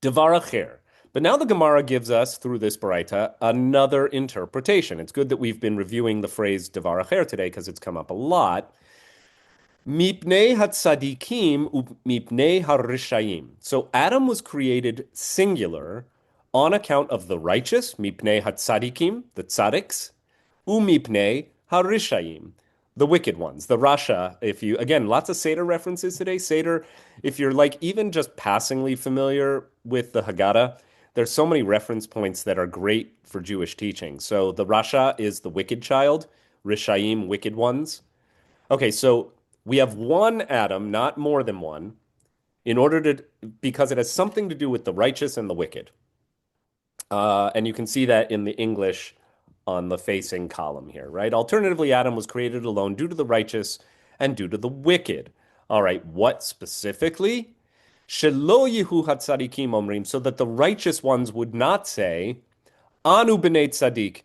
S2: Devar acher. But now the Gemara gives us, through this baraita, another interpretation. It's good that we've been reviewing the phrase devar acher today because it's come up a lot. Mipnei hatzadikim mipnei harishayim. So Adam was created singular on account of the righteous, mipnei hatzadikim, the tzadiks, umipnei harishayim, the wicked ones, the Rasha. Again, lots of Seder references today. Seder, if you're even just passingly familiar with the Haggadah, there's so many reference points that are great for Jewish teaching. So the Rasha is the wicked child, Rishayim, wicked ones. Okay, so we have one Adam, not more than one, because it has something to do with the righteous and the wicked. And you can see that in the English on the facing column here, right? Alternatively, Adam was created alone due to the righteous and due to the wicked. All right, what specifically? Shelo yehu hatzadikim omrim, so that the righteous ones would not say, Anu b'nei tzadik,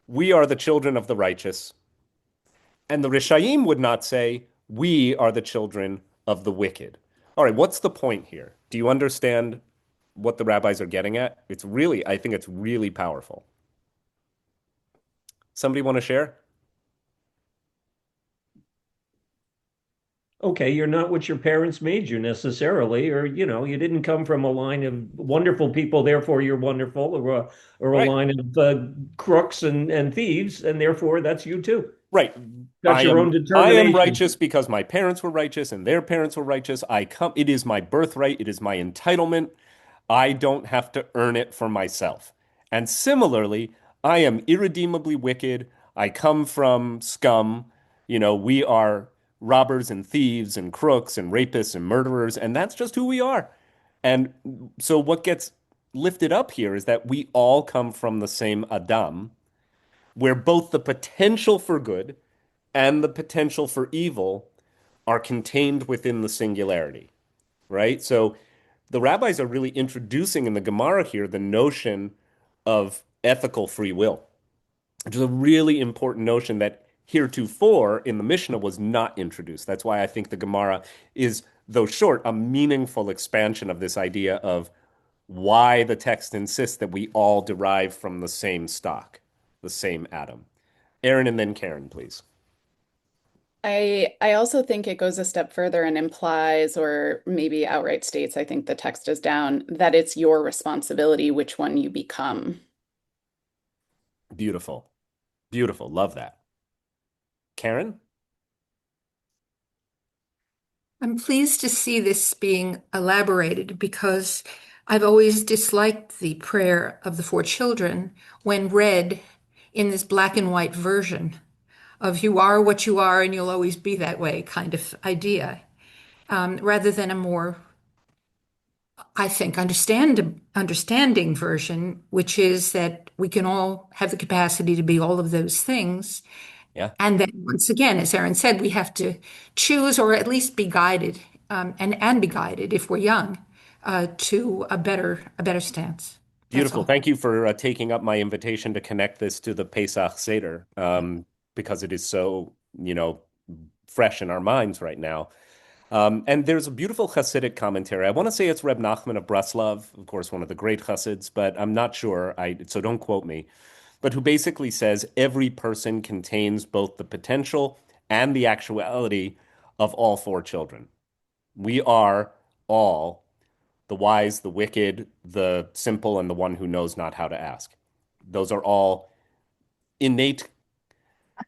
S2: we are the children of the righteous. And the Rishayim would not say, we are the children of the wicked. All right, what's the point here? Do you understand what the rabbis are getting at? I think it's really powerful. Somebody want to share?
S9: Okay, you're not what your parents made you necessarily, or you didn't come from a line of wonderful people, therefore you're wonderful, or a
S2: Right.
S9: line of crooks and thieves, and therefore that's you too.
S2: Right.
S9: That's your own
S2: I
S9: determination.
S2: am righteous because my parents were righteous and their parents were righteous. It is my birthright, it is my entitlement. I don't have to earn it for myself. And similarly, I am irredeemably wicked. I come from scum. We are robbers and thieves and crooks and rapists and murderers, and that's just who we are. And so what gets lifted up here is that we all come from the same Adam, where both the potential for good and the potential for evil are contained within the singularity, right? So the rabbis are really introducing in the Gemara here the notion of ethical free will, which is a really important notion that heretofore in the Mishnah was not introduced. That's why I think the Gemara is, though short, a meaningful expansion of this idea of why the text insists that we all derive from the same stock, the same Adam. Aaron and then Karen, please.
S7: I also think it goes a step further and implies, or maybe outright states, I think the text is down, that it's your responsibility which one you become.
S2: Beautiful. Beautiful. Love that. Karen?
S1: I'm pleased to see this being elaborated because I've always disliked the prayer of the four children when read in this black and white version of you are what you are and you'll always be that way kind of idea, rather than a more, I think, understanding version, which is that we can all have the capacity to be all of those things.
S2: Yeah.
S1: And then once again, as Aaron said, we have to choose or at least be guided, and be guided if we're young, to a better stance.
S2: Beautiful. Thank you for taking up my invitation to connect this to the Pesach Seder, because it is so, fresh in our minds right now. And there's a beautiful Hasidic commentary. I want to say it's Reb Nachman of Breslov, of course, one of the great Hasids, but I'm not sure, so don't quote me, but who basically says every person contains both the potential and the actuality of all four children. We are all the wise, the wicked, the simple, and the one who knows not how to ask. Those are all innate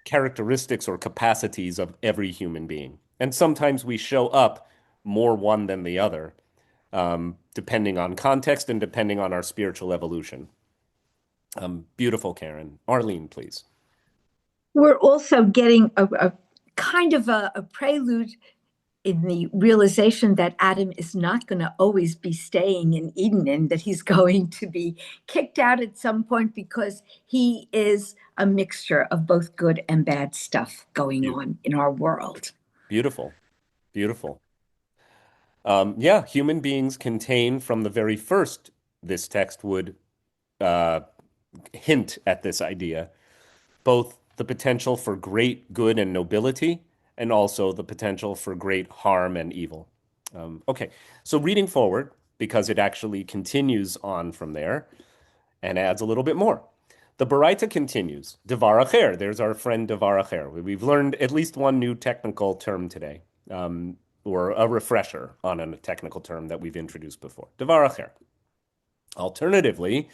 S2: characteristics or capacities of every human being. And sometimes we show up more one than the other, depending on context and depending on our spiritual evolution. Beautiful, Karen. Arlene, please.
S11: We're also getting a kind of a prelude in the realization that Adam is not going to always be staying in Eden and that he's going to be kicked out at some point because he is a mixture of both good and bad stuff going on in our world.
S2: Beautiful. Beautiful. Yeah, human beings contain from the very first, this text would hint at this idea, both the potential for great good and nobility, and also the potential for great harm and evil. Okay, so reading forward, because it actually continues on from there and adds a little bit more. The Baraita continues, Devar Acher, there's our friend Devar Acher. We've learned at least one new technical term today, or a refresher on a technical term that we've introduced before. Devar Acher. Alternatively,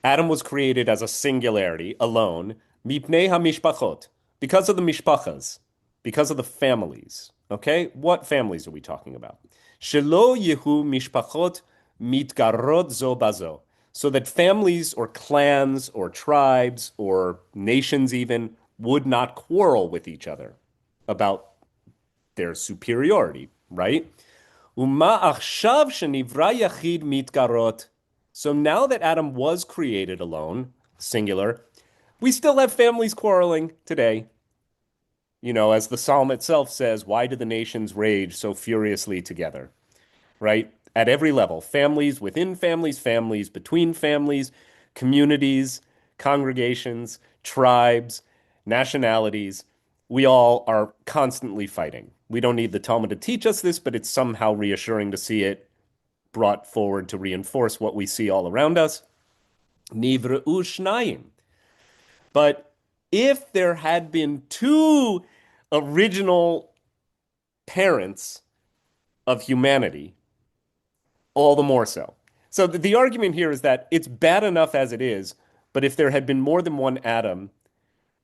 S2: Adam was created as a singularity, alone, mipnei ha-mishpachot, because of the mishpachas, because of the families. Okay, what families are we talking about? Shelo yehu mishpachot mitgarot zo bazo, so that families or clans or tribes or nations even would not quarrel with each other about their superiority, right? Uma achshav shenivra yachid mitgarot So now that Adam was created alone, singular, we still have families quarreling today. You know, as the psalm itself says, why do the nations rage so furiously together? Right? At every level, families within families, families between families, communities, congregations, tribes, nationalities, we all are constantly fighting. We don't need the Talmud to teach us this, but it's somehow reassuring to see it brought forward to reinforce what we see all around us. Nivra shnayim. But if there had been two original parents of humanity, all the more so. So the argument here is that it's bad enough as it is, but if there had been more than one Adam,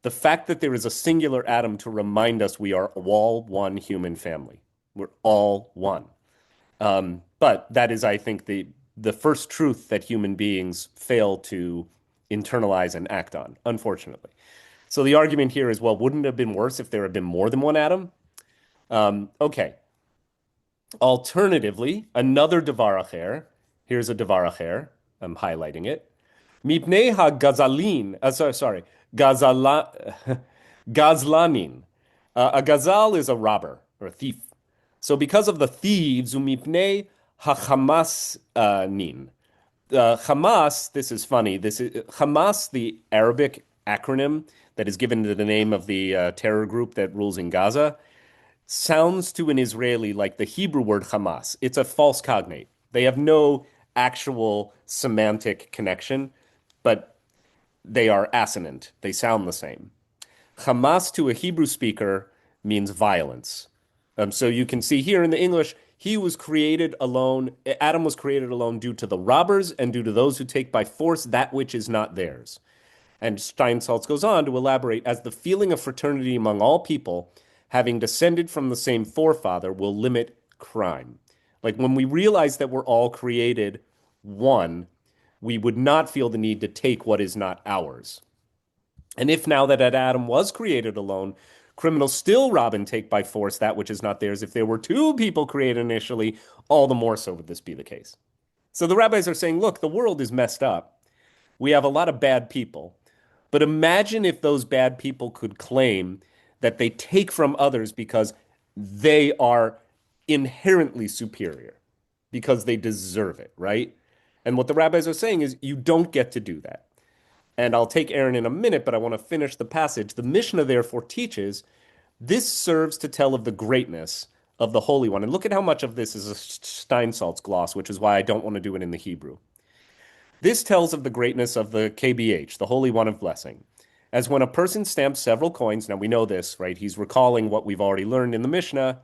S2: the fact that there is a singular Adam to remind us we are all one human family. We're all one. But that is, I think, the first truth that human beings fail to internalize and act on, unfortunately. So the argument here is, well, wouldn't it have been worse if there had been more than one Adam? Okay. Alternatively, another davar acher. Here's a davar acher. I'm highlighting it. Mipnei ha-gazalin. Gazlanin. A gazal is a robber or a thief. So because of the thieves, umipnei ha-Hamas-nin. Hamas, this is funny. This is Hamas, the Arabic acronym that is given to the name of the terror group that rules in Gaza, sounds to an Israeli like the Hebrew word Hamas. It's a false cognate. They have no actual semantic connection, but they are assonant. They sound the same. Hamas to a Hebrew speaker means violence. So you can see here in the English, he was created alone. Adam was created alone due to the robbers and due to those who take by force that which is not theirs. And Steinsaltz goes on to elaborate, as the feeling of fraternity among all people, having descended from the same forefather, will limit crime. Like when we realize that we're all created one, we would not feel the need to take what is not ours. And if now that Adam was created alone, criminals still rob and take by force that which is not theirs, if there were two people created initially, all the more so would this be the case. So the rabbis are saying, look, the world is messed up. We have a lot of bad people. But imagine if those bad people could claim that they take from others because they are inherently superior, because they deserve it, right? And what the rabbis are saying is you don't get to do that. And I'll take Aaron in a minute, but I want to finish the passage. The Mishnah therefore teaches this serves to tell of the greatness of the Holy One. And look at how much of this is a Steinsaltz gloss, which is why I don't want to do it in the Hebrew. This tells of the greatness of the KBH, the Holy One of Blessing. As when a person stamps several coins, now we know this, right? He's recalling what we've already learned in the Mishnah.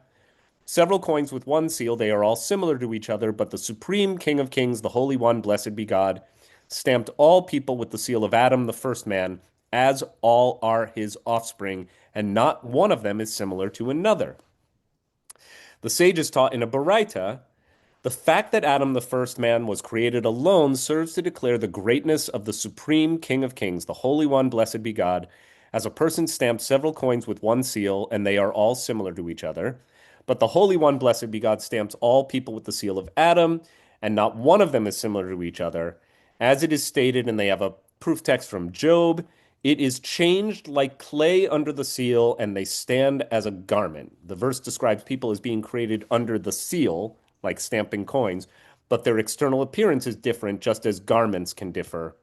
S2: Several coins with one seal, they are all similar to each other, but the Supreme King of Kings, the Holy One, blessed be God, stamped all people with the seal of Adam, the first man, as all are his offspring, and not one of them is similar to another. The sages taught in a Baraita, the fact that Adam, the first man, was created alone serves to declare the greatness of the Supreme King of Kings, the Holy One, blessed be God, as a person stamped several coins with one seal, and they are all similar to each other. But the Holy One, blessed be God, stamps all people with the seal of Adam, and not one of them is similar to each other. As it is stated, and they have a proof text from Job, it is changed like clay under the seal, and they stand as a garment. The verse describes people as being created under the seal, like stamping coins, but their external appearance is different, just as garments can differ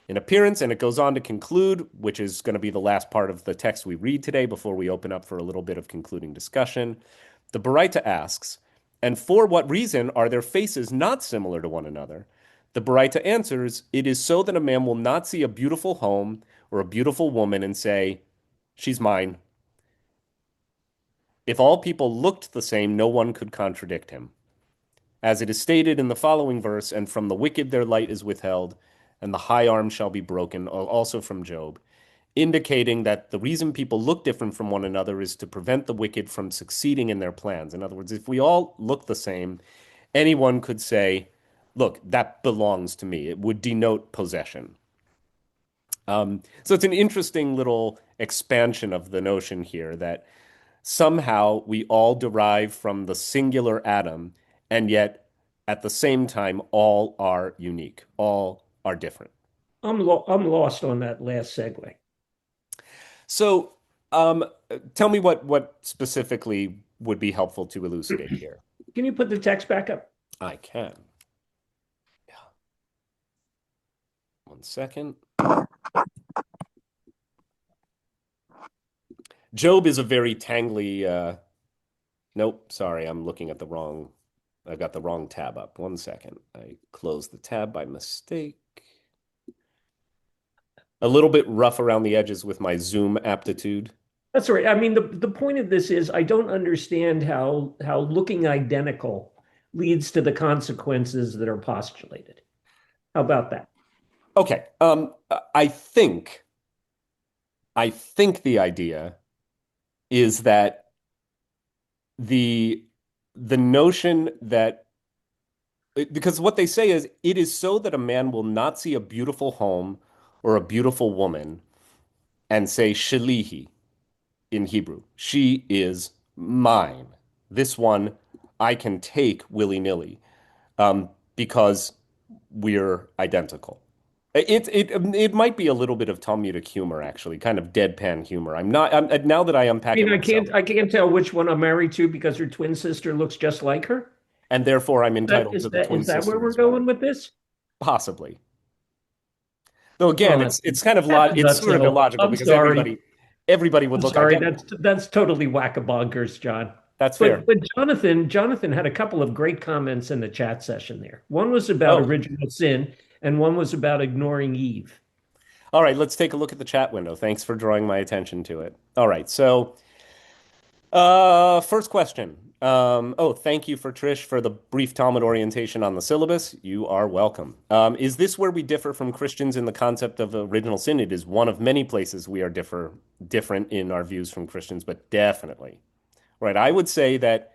S2: in appearance. And it goes on to conclude, which is going to be the last part of the text we read today before we open up for a little bit of concluding discussion. The Baraita asks, and for what reason are their faces not similar to one another? The Baraita answers, it is so that a man will not see a beautiful home or a beautiful woman and say, she's mine. If all people looked the same, no one could contradict him. As it is stated in the following verse, and from the wicked their light is withheld, and the high arm shall be broken, also from Job, indicating that the reason people look different from one another is to prevent the wicked from succeeding in their plans. In other words, if we all look the same, anyone could say, look, that belongs to me. It would denote possession. So it's an interesting little expansion of the notion here that somehow we all derive from the singular Adam, and yet At the same time, all are unique, all are different.
S9: I'm lost on that last segue.
S2: So, tell me what specifically would be helpful to elucidate here.
S9: Can you put the text back up?
S2: I can. Yeah. 1 second. Job is a very tangly. Nope, sorry, I'm looking at the wrong. I've got the wrong tab up. 1 second. I closed the tab by mistake. A little bit rough around the edges with my Zoom aptitude.
S9: That's right. I mean, the point of this is I don't understand how looking identical leads to the consequences that are postulated. How about that?
S2: Okay. I think the idea is that the notion that, because what they say is it is so that a man will not see a beautiful home or a beautiful woman and say shalihi in Hebrew. She is mine. This one I can take willy-nilly because we're identical. It might be a little bit of Talmudic humor, actually, kind of deadpan humor. Now that I unpack it myself,
S9: I can't tell which one I'm married to because her twin sister looks just like her.
S2: And therefore I'm entitled to the twin sister.
S9: Is that where we're
S2: as well.
S9: going with this?
S2: Possibly. Though again, it's kind of it's sort of illogical because everybody would look identical.
S9: That's totally whack-a-bonkers, John.
S2: That's fair.
S9: But Jonathan had a couple of great comments in the chat session there. One was about original sin, and one was about ignoring Eve.
S2: All right, let's take a look at the chat window. Thanks for drawing my attention to it. All right, so first question. Thank you for Trish for the brief Talmud orientation on the syllabus. You are welcome. Is this where we differ from Christians in the concept of original sin? It is one of many places we are different in our views from Christians, but definitely. Right, I would say that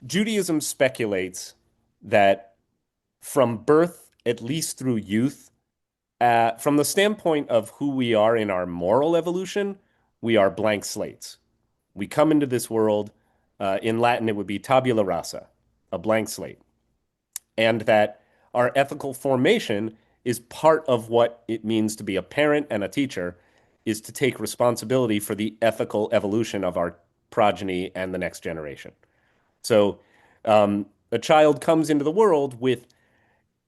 S2: Judaism speculates that from birth, at least through youth, from the standpoint of who we are in our moral evolution, we are blank slates. We come into this world, in Latin it would be tabula rasa, a blank slate. And that our ethical formation is part of what it means to be a parent and a teacher, is to take responsibility for the ethical evolution of our progeny and the next generation. So a child comes into the world with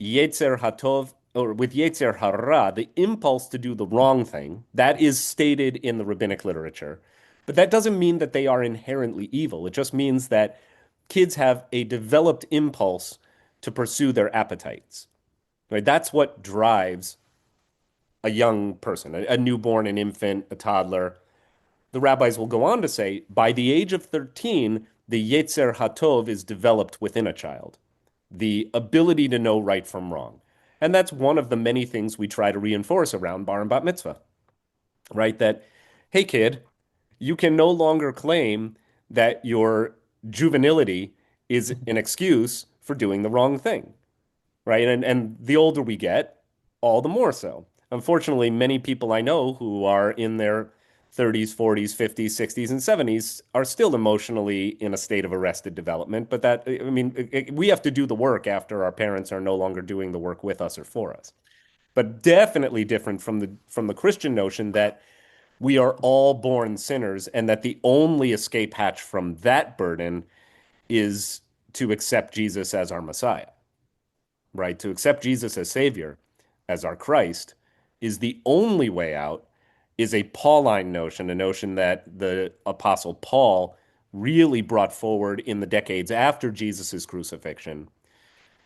S2: yetzer hatov, or with yetzer hara, the impulse to do the wrong thing. That is stated in the rabbinic literature. But that doesn't mean that they are inherently evil. It just means that kids have a developed impulse to pursue their appetites. Right? That's what drives a young person, a newborn, an infant, a toddler. The rabbis will go on to say, by the age of 13, the yetzer hatov is developed within a child, the ability to know right from wrong. And that's one of the many things we try to reinforce around bar and bat mitzvah, right? That, hey, kid, you can no longer claim that your juvenility is an excuse for doing the wrong thing, right? And the older we get, all the more so. Unfortunately, many people I know who are in their 30s, 40s, 50s, 60s, and 70s are still emotionally in a state of arrested development. But that, I mean, we have to do the work after our parents are no longer doing the work with us or for us. But definitely different from the Christian notion that we are all born sinners and that the only escape hatch from that burden is to accept Jesus as our Messiah, right? To accept Jesus as Savior, as our Christ, is the only way out, is a Pauline notion, a notion that the Apostle Paul really brought forward in the decades after Jesus's crucifixion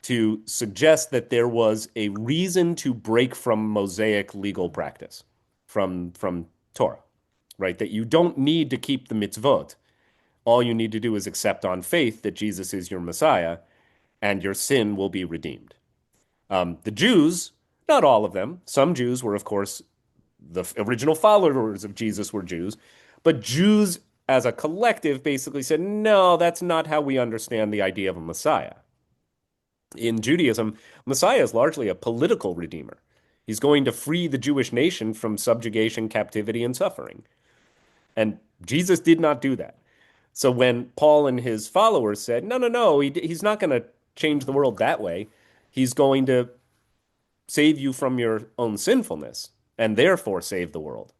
S2: to suggest that there was a reason to break from Mosaic legal practice, from Torah, right? That you don't need to keep the mitzvot. All you need to do is accept on faith that Jesus is your Messiah, and your sin will be redeemed. The Jews, not all of them, some Jews were, of course, the original followers of Jesus were Jews, but Jews as a collective basically said, no, that's not how we understand the idea of a Messiah. In Judaism, Messiah is largely a political redeemer. He's going to free the Jewish nation from subjugation, captivity, and suffering. And Jesus did not do that. So when Paul and his followers said, no, he's not going to change the world that way. He's going to save you from your own sinfulness and therefore save the world.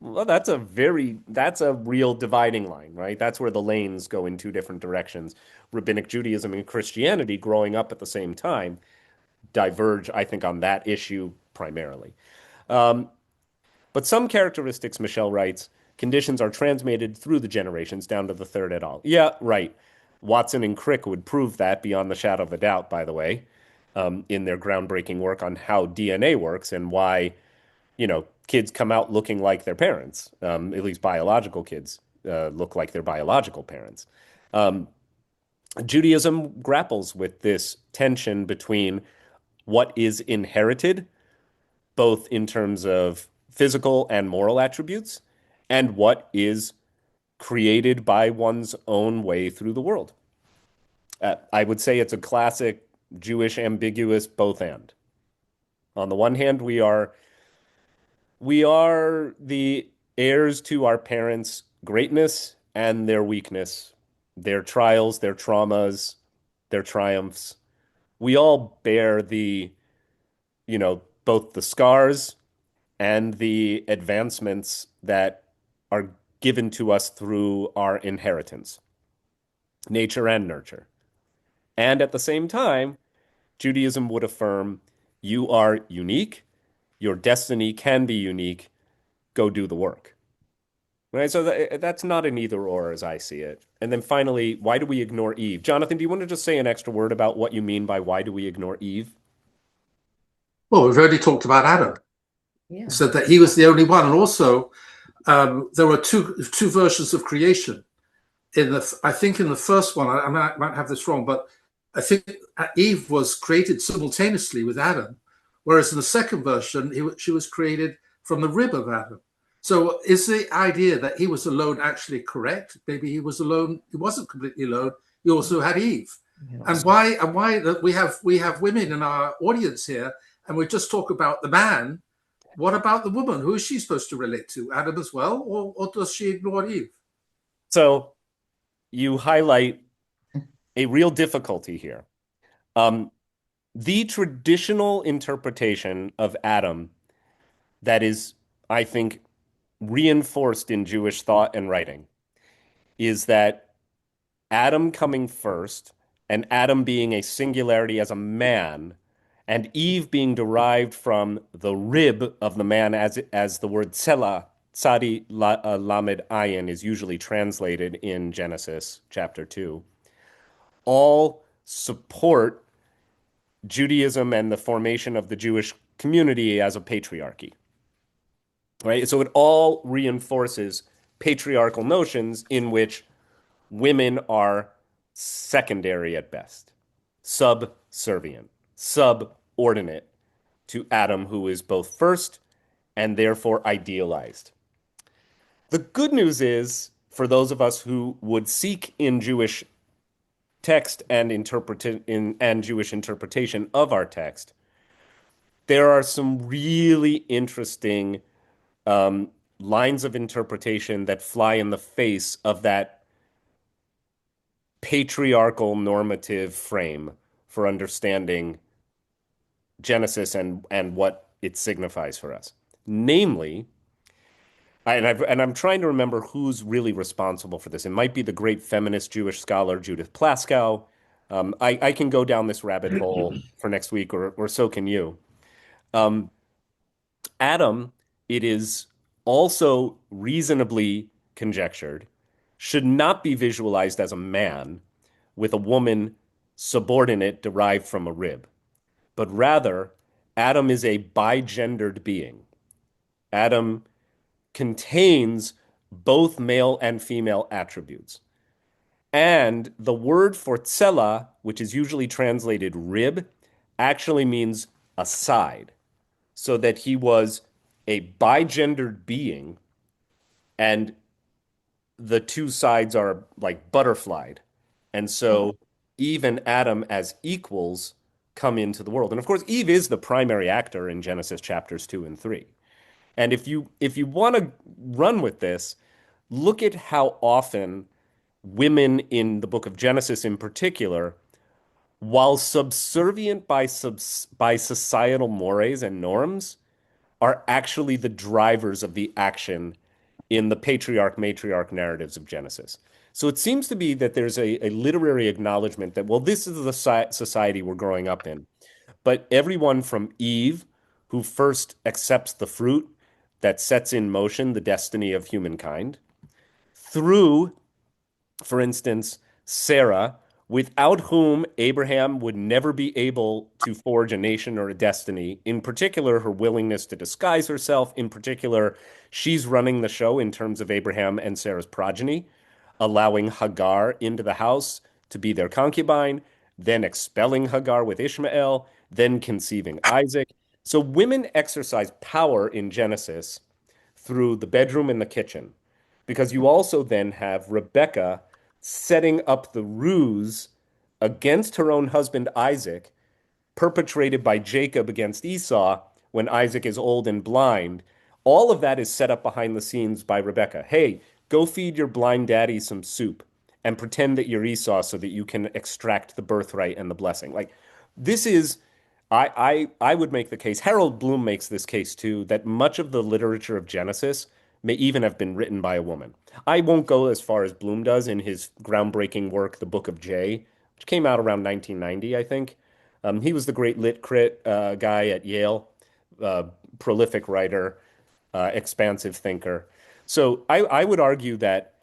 S2: Well, that's a real dividing line, right? That's where the lanes go in two different directions. Rabbinic Judaism and Christianity growing up at the same time diverge, I think, on that issue primarily. But some characteristics, Michelle writes, conditions are transmitted through the generations down to the third et al. Yeah, right. Watson and Crick would prove that beyond the shadow of a doubt, by the way, in their groundbreaking work on how DNA works and why, kids come out looking like their parents. At least biological kids look like their biological parents. Judaism grapples with this tension between what is inherited, both in terms of physical and moral attributes, and what is created by one's own way through the world. I would say it's a classic Jewish ambiguous both and. On the one hand, we are the heirs to our parents' greatness and their weakness, their trials, their traumas, their triumphs. We all bear both the scars and the advancements that are given to us through our inheritance, nature and nurture. And at the same time, Judaism would affirm you are unique, your destiny can be unique, go do the work. Right? So that's not an either or as I see it. And then finally, why do we ignore Eve? Jonathan, do you want to just say an extra word about what you mean by why do we ignore Eve?
S10: Well, we've already talked about Adam.
S4: Yeah.
S10: Said that he was the only one. And also, there were two versions of creation. I think in the first one, I might have this wrong, but I think Eve was created simultaneously with Adam, whereas in the second version, she was created from the rib of Adam. So is the idea that he was alone actually correct? Maybe he was alone. He wasn't completely alone. He also had Eve. Yes. And why that we have women in our audience here, and we just talk about the man. What about the woman? Who is she supposed to relate to? Adam as well, or does she ignore Eve?
S2: So you highlight a real difficulty here. The traditional interpretation of Adam that is, I think, reinforced in Jewish thought and writing is that Adam coming first and Adam being a singularity as a man and Eve being derived from the rib of the man as the word tsela, tsadi lamed ayin, is usually translated in Genesis chapter 2, all support Judaism and the formation of the Jewish community as a patriarchy. Right? So it all reinforces patriarchal notions in which women are secondary at best, subservient, subordinate to Adam, who is both first and therefore idealized. The good news is, for those of us who would seek in Jewish text and Jewish interpretation of our text, there are some really interesting lines of interpretation that fly in the face of that patriarchal normative frame for understanding Genesis and what it signifies for us. Namely, I'm trying to remember who's really responsible for this. It might be the great feminist Jewish scholar Judith Plaskow. I can go down this rabbit hole for next week, or so can you. Adam, it is also reasonably conjectured, should not be visualized as a man with a woman subordinate derived from a rib, but rather Adam is a bigendered being. Adam contains both male and female attributes. And the word for tsela, which is usually translated rib, actually means a side, so that he was a bigendered being, and the two sides are like butterflied. And so Eve and Adam as equals come into the world. And of course, Eve is the primary actor in Genesis chapters 2 and 3. And if you want to run with this, look at how often women in the book of Genesis in particular while subservient by societal mores and norms, are actually the drivers of the action in the patriarch-matriarch narratives of Genesis. So it seems to be that there's a literary acknowledgement that, well, this is the society we're growing up in. But everyone from Eve, who first accepts the fruit that sets in motion the destiny of humankind, through, for instance, Sarah, without whom Abraham would never be able to forge a nation or a destiny. In particular, her willingness to disguise herself. In particular, she's running the show in terms of Abraham and Sarah's progeny, allowing Hagar into the house to be their concubine, then expelling Hagar with Ishmael, then conceiving Isaac. So women exercise power in Genesis through the bedroom and the kitchen, because you also then have Rebekah setting up the ruse against her own husband Isaac, perpetrated by Jacob against Esau when Isaac is old and blind. All of that is set up behind the scenes by Rebekah. Hey, go feed your blind daddy some soup and pretend that you're Esau so that you can extract the birthright and the blessing. Like, this is, I would make the case, Harold Bloom makes this case too, that much of the literature of Genesis may even have been written by a woman. I won't go as far as Bloom does in his groundbreaking work, The Book of J, which came out around 1990, I think. He was the great lit crit guy at Yale, prolific writer, expansive thinker. So I would argue that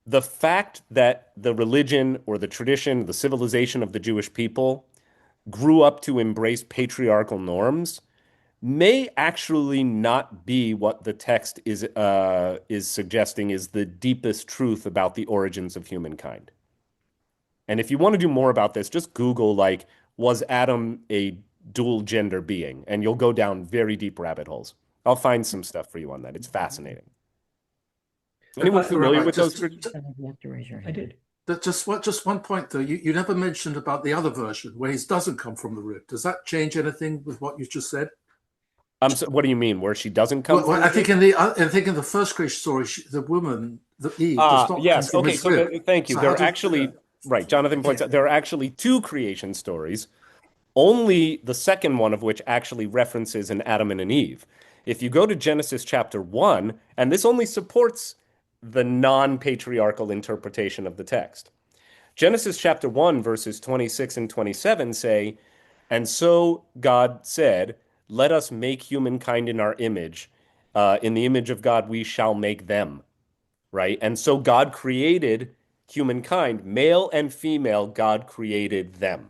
S2: the fact that the religion or the tradition, the civilization of the Jewish people grew up to embrace patriarchal norms may actually not be what the text is suggesting is the deepest truth about the origins of humankind. And if you want to do more about this, just Google, like, was Adam a dual gender being? And you'll go down very deep rabbit holes. I'll find some stuff for you on that. It's fascinating. Anyone familiar with those?
S9: I did.
S10: Just one point though. You never mentioned about the other version where he doesn't come from the rib. Does that change anything with what you just said?
S2: So what do you mean? Where she doesn't come from?
S10: I think in the first creation story, the woman, the Eve, does not
S2: yes.
S10: come from
S2: Okay.
S10: his
S2: So
S10: rib.
S2: thank you.
S10: So
S2: There
S10: how
S2: are
S10: does-
S2: actually right. Jonathan points out there are actually two creation stories. Only the second one of which actually references an Adam and an Eve. If you go to Genesis chapter 1, and this only supports the non-patriarchal interpretation of the text. Genesis chapter 1, verses 26 and 27 say, "And so God said, let us make humankind in our image. In the image of God, we shall make them." Right? And so God created humankind, male and female, God created them.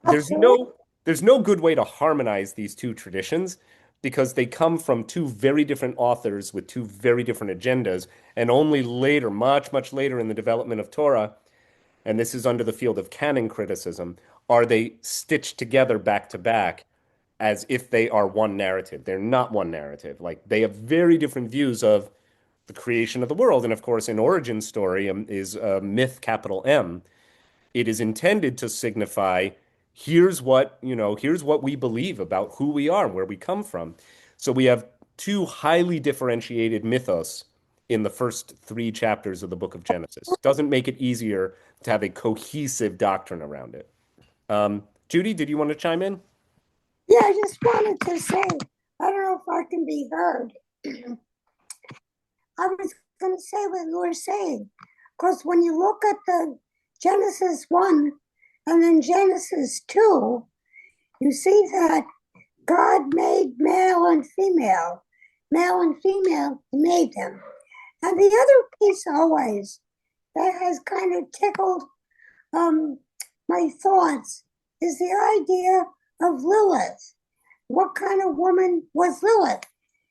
S2: There's no good way to harmonize these two traditions because they come from two very different authors with two very different agendas, and only later, much, much later in the development of Torah, and this is under the field of canon criticism, are they stitched together back to back as if they are one narrative. They're not one narrative. Like, they have very different views of the creation of the world. And of course, an origin story is a myth, capital M. It is intended to signify here's what we believe about who we are and where we come from. So we have two highly differentiated mythos in the first 3 chapters of the book of Genesis. Doesn't make it easier to have a cohesive doctrine around it. Judy, did you want to chime in?
S12: Yeah, I just wanted to say, I don't know if I can be heard. I was going to say what you were saying, because when you look at the Genesis 1 and then Genesis 2, you see that God made male and female. Male and female, he made them. And the other piece always that has kind of tickled my thoughts is the idea of Lilith. What kind of woman was Lilith?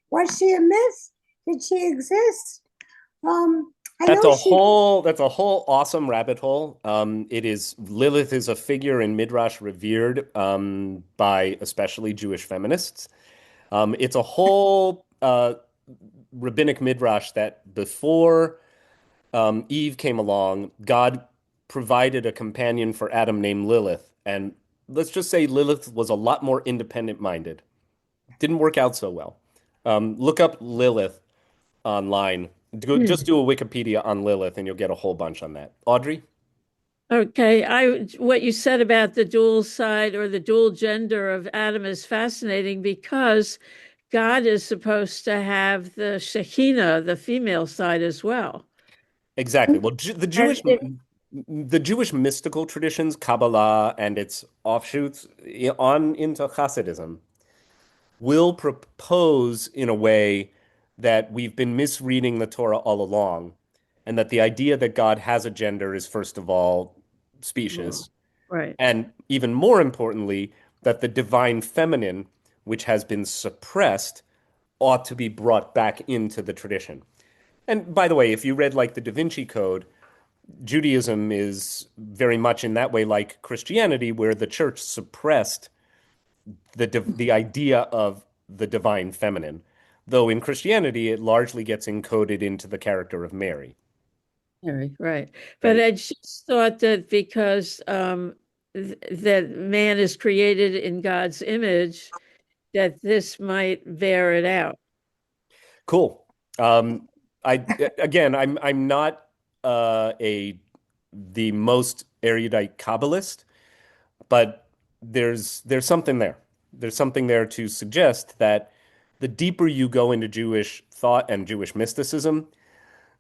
S12: Was she a myth? Did she exist?
S2: That's a whole awesome rabbit hole. Lilith is a figure in Midrash revered by especially Jewish feminists. It's a whole rabbinic Midrash that before Eve came along, God provided a companion for Adam named Lilith. And let's just say Lilith was a lot more independent-minded. Didn't work out so well. Look up Lilith online. Just do a Wikipedia on Lilith and you'll get a whole bunch on that. Audrey?
S8: Okay, what you said about the dual side or the dual gender of Adam is fascinating because God is supposed to have the Shekinah, the female side as well.
S2: Exactly. Well,
S8: And it,
S2: the Jewish mystical traditions, Kabbalah and its offshoots on into Hasidism, will propose in a way that we've been misreading the Torah all along, and that the idea that God has a gender is first of all specious,
S8: right.
S2: and even more importantly, that the divine feminine, which has been suppressed, ought to be brought back into the tradition. And by the way, if you read like the Da Vinci Code, Judaism is very much in that way like Christianity, where the church suppressed the idea of the divine feminine, though in Christianity it largely gets encoded into the character of Mary.
S8: Right. But I just thought that because that man is created in God's image, that this might bear it out.
S2: Cool. I'm not the most erudite Kabbalist, but there's something there. There's something there to suggest that the deeper you go into Jewish thought and Jewish mysticism,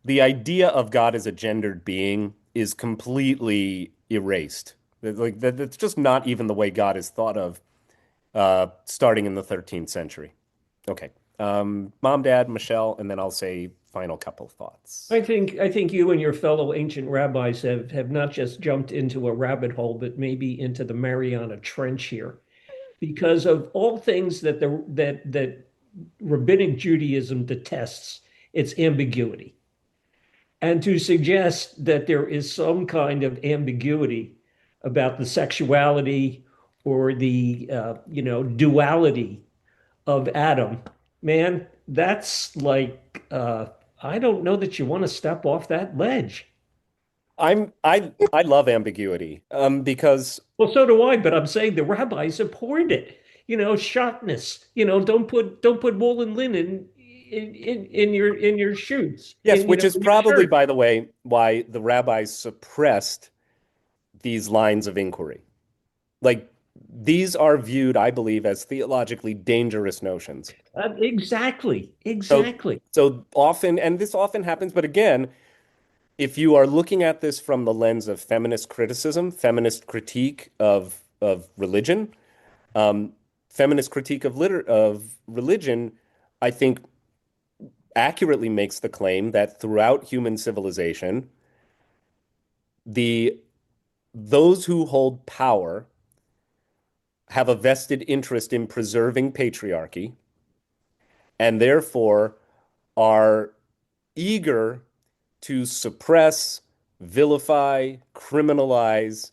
S2: the idea of God as a gendered being is completely erased. Like that's just not even the way God is thought of, starting in the 13th century. Okay. Mom, Dad, Michelle, and then I'll say final couple thoughts.
S9: I think you and your fellow ancient rabbis have not just jumped into a rabbit hole, but maybe into the Mariana Trench here, because of all things that that Rabbinic Judaism detests, it's ambiguity. And to suggest that there is some kind of ambiguity about the sexuality or the duality of Adam, man, that's like I don't know that you want to step off that ledge.
S2: I love ambiguity, because
S9: Well, so do I, but I'm saying the rabbis abhorred it. Sharpness. Don't put wool and linen in your shoes.
S2: yes, which is
S9: In your
S2: probably,
S9: shirt.
S2: by the way, why the rabbis suppressed these lines of inquiry. Like these are viewed, I believe, as theologically dangerous notions.
S9: Exactly.
S2: So,
S9: Exactly.
S2: so often, and this often happens, but again, if you are looking at this from the lens of feminist criticism, feminist critique of religion, feminist critique of religion, I think accurately makes the claim that throughout human civilization, those who hold power have a vested interest in preserving patriarchy and therefore are eager to suppress, vilify, criminalize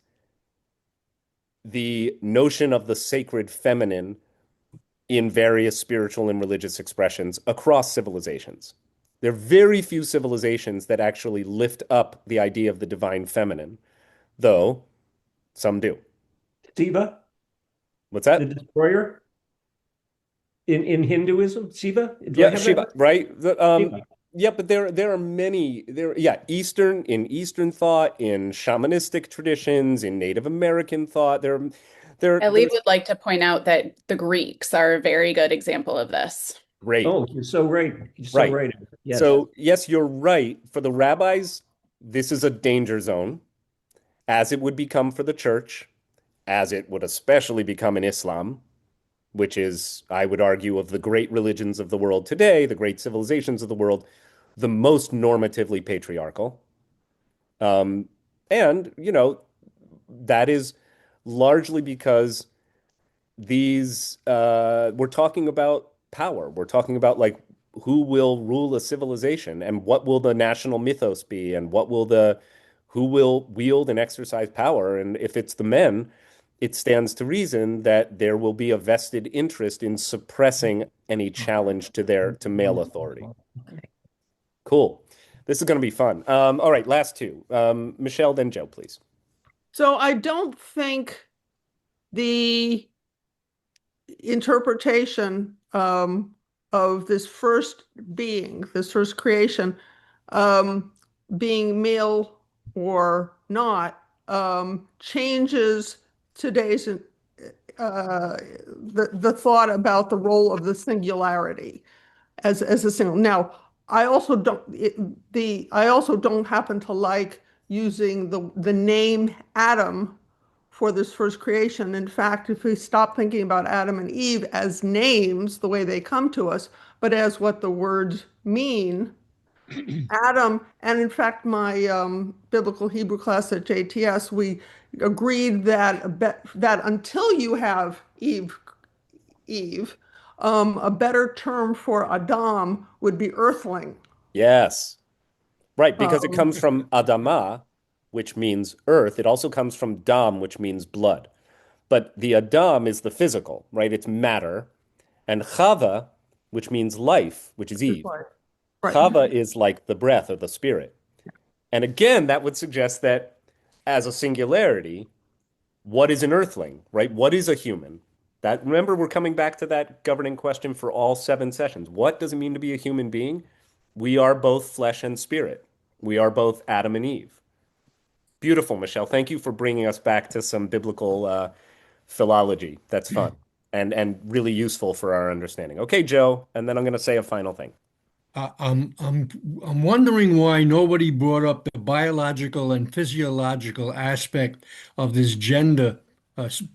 S2: the notion of the sacred feminine in various spiritual and religious expressions across civilizations. There are very few civilizations that actually lift up the idea of the divine feminine, though some do.
S9: Shiva,
S2: What's
S9: the
S2: that?
S9: destroyer in Hinduism. Shiva, do I
S2: Yeah,
S9: have
S2: Shiva,
S9: that
S2: right?
S9: Shiva.
S2: Yeah, but there are many yeah, Eastern thought, in shamanistic traditions, in Native American thought,
S7: Ellie
S2: there's
S7: would like to point out that the Greeks are a very good example of this.
S2: great.
S9: Oh, you're so right. You're so
S2: Right.
S9: right. Yes.
S2: So, yes, you're right. For the rabbis, this is a danger zone, as it would become for the church, as it would especially become in Islam, which is, I would argue, of the great religions of the world today, the great civilizations of the world, the most normatively patriarchal. Um, and, that is largely because we're talking about power. We're talking about like who will rule a civilization and what will the national mythos be and who will wield and exercise power. And if it's the men, it stands to reason that there will be a vested interest in suppressing any challenge to male authority. Cool. This is going to be fun. All right, last two. Michelle, then Joe, please.
S3: So I don't think the interpretation of this first being, this first creation, being male or not, changes today's the thought about the role of the singularity as a single. Now, I also don't happen to like using the name Adam for this first creation. In fact, if we stop thinking about Adam and Eve as names, the way they come to us, but as what the words mean, Adam, and in fact, my biblical Hebrew class at JTS, we agreed that until you have Eve, a better term for Adam would be earthling.
S2: Yes. Right, because it
S3: Um,
S2: comes from Adama, which means earth. It also comes from Dam, which means blood. But the Adam is the physical, right? It's matter. And Chava, which means life, which is Eve.
S3: Right.
S2: Chava is like the breath or the spirit. And again, that would suggest that as a singularity, what is an earthling, right? What is a human? That, remember, we're coming back to that governing question for all 7 sessions. What does it mean to be a human being? We are both flesh and spirit. We are both Adam and Eve. Beautiful, Michelle. Thank you for bringing us back to some biblical philology. That's fun and really useful for our understanding. Okay, Joe, and then I'm going to say a final thing.
S13: I'm wondering why nobody brought up the biological and physiological aspect of this gender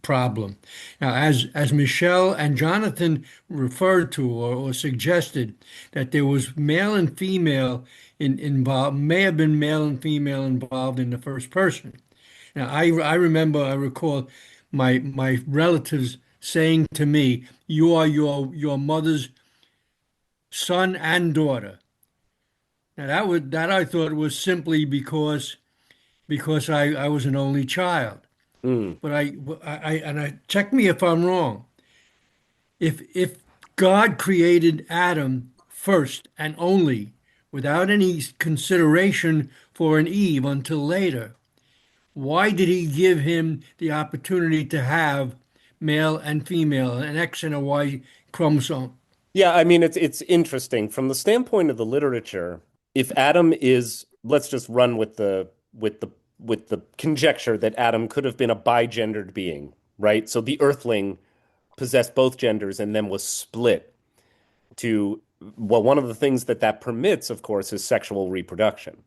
S13: problem. Now, as Michelle and Jonathan referred to or suggested, that there was male and female involved, may have been male and female involved in the first person. Now, I recall my relatives saying to me, "You are your mother's son and daughter." Now that I thought was simply because I was an only child. But I check me if I'm wrong. If God created Adam first and only, without any consideration for an Eve until later, why did he give him the opportunity to have male and female, an X and a Y chromosome?
S2: Yeah, I mean, it's interesting from the standpoint of the literature. If Adam is, let's just run with the conjecture that Adam could have been a bigendered being, right? So the earthling possessed both genders and then was split to, well, one of the things that permits, of course, is sexual reproduction.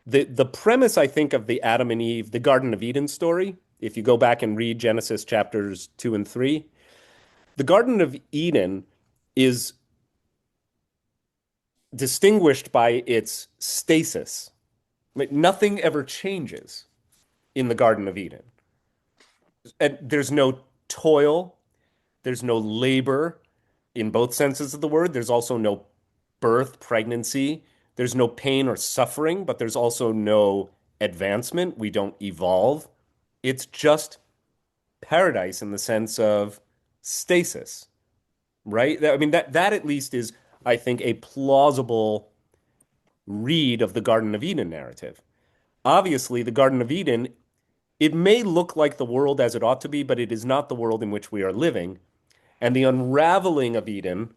S2: The premise, I think, of the Adam and Eve, the Garden of Eden story, if you go back and read Genesis chapters 2 and 3, the Garden of Eden is distinguished by its stasis. Like, nothing ever changes in the Garden of Eden. And there's no toil, there's no labor in both senses of the word. There's also no birth, pregnancy. There's no pain or suffering, but there's also no advancement. We don't evolve. It's just paradise in the sense of stasis, right? I mean, that at least is, I think, a plausible read of the Garden of Eden narrative. Obviously, the Garden of Eden, it may look like the world as it ought to be, but it is not the world in which we are living. And the unraveling of Eden,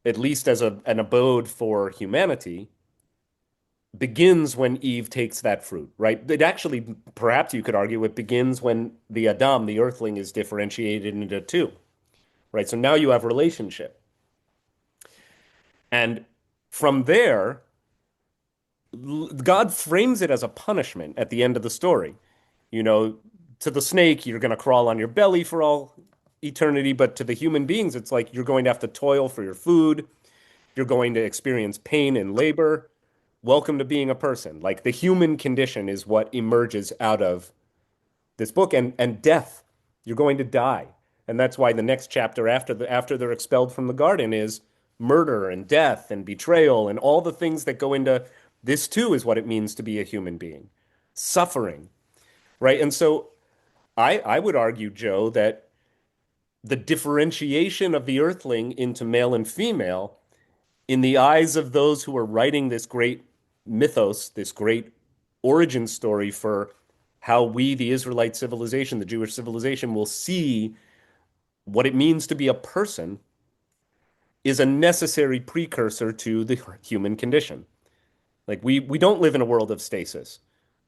S2: at least as an abode for humanity, begins when Eve takes that fruit, right? It actually, perhaps you could argue, it begins when the Adam, the earthling, is differentiated into 2, right? So now you have relationship. And from there, God frames it as a punishment at the end of the story. You know, to the snake, you're going to crawl on your belly for all eternity, but to the human beings, it's like you're going to have to toil for your food. You're going to experience pain and labor. Welcome to being a person. Like, the human condition is what emerges out of this book, and death. You're going to die. And that's why the next chapter after they're expelled from the garden is murder and death and betrayal and all the things that go into this too is what it means to be a human being. Suffering, right? And so I would argue, Joe, that the differentiation of the earthling into male and female, in the eyes of those who are writing this great mythos, this great origin story for how we, the Israelite civilization, the Jewish civilization, will see what it means to be a person, is a necessary precursor to the human condition. Like, we don't live in a world of stasis.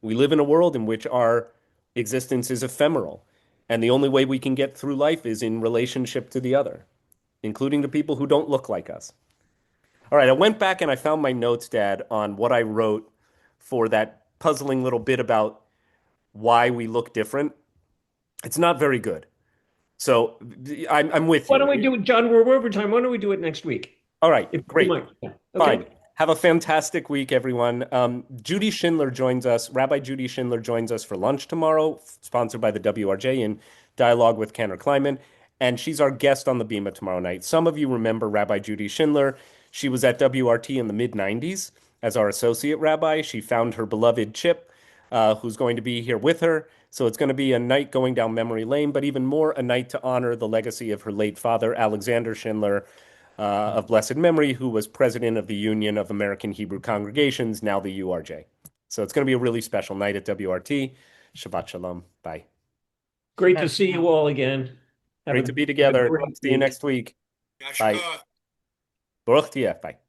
S2: We live in a world in which our existence is ephemeral, and the only way we can get through life is in relationship to the other, including the people who don't look like us. All right, I went back and I found my notes, Dad, on what I wrote for that puzzling little bit about why we look different. It's not very good. So I'm with you.
S9: Why don't we do it, John? We're over time. Why don't we do it next week?
S2: All right,
S9: If you
S2: great.
S9: mind. Yeah.
S2: Fine.
S9: Okay.
S2: Have a fantastic week, everyone. Judy Schindler joins us. Rabbi Judy Schindler joins us for lunch tomorrow, sponsored by the WRJ in dialogue with Cantor Kleiman. And she's our guest on the Bima tomorrow night. Some of you remember Rabbi Judy Schindler. She was at WRT in the mid-90s as our associate rabbi. She found her beloved Chip, who's going to be here with her. So it's going to be a night going down memory lane, but even more a night to honor the legacy of her late father, Alexander Schindler, of blessed memory, who was president of the Union of American Hebrew Congregations, now the URJ. So it's going to be a really special night at WRT. Shabbat Shalom. Bye.
S9: Great to see you all again.
S2: Great to be together. See you next week. Bye. Baruch Tief. Bye.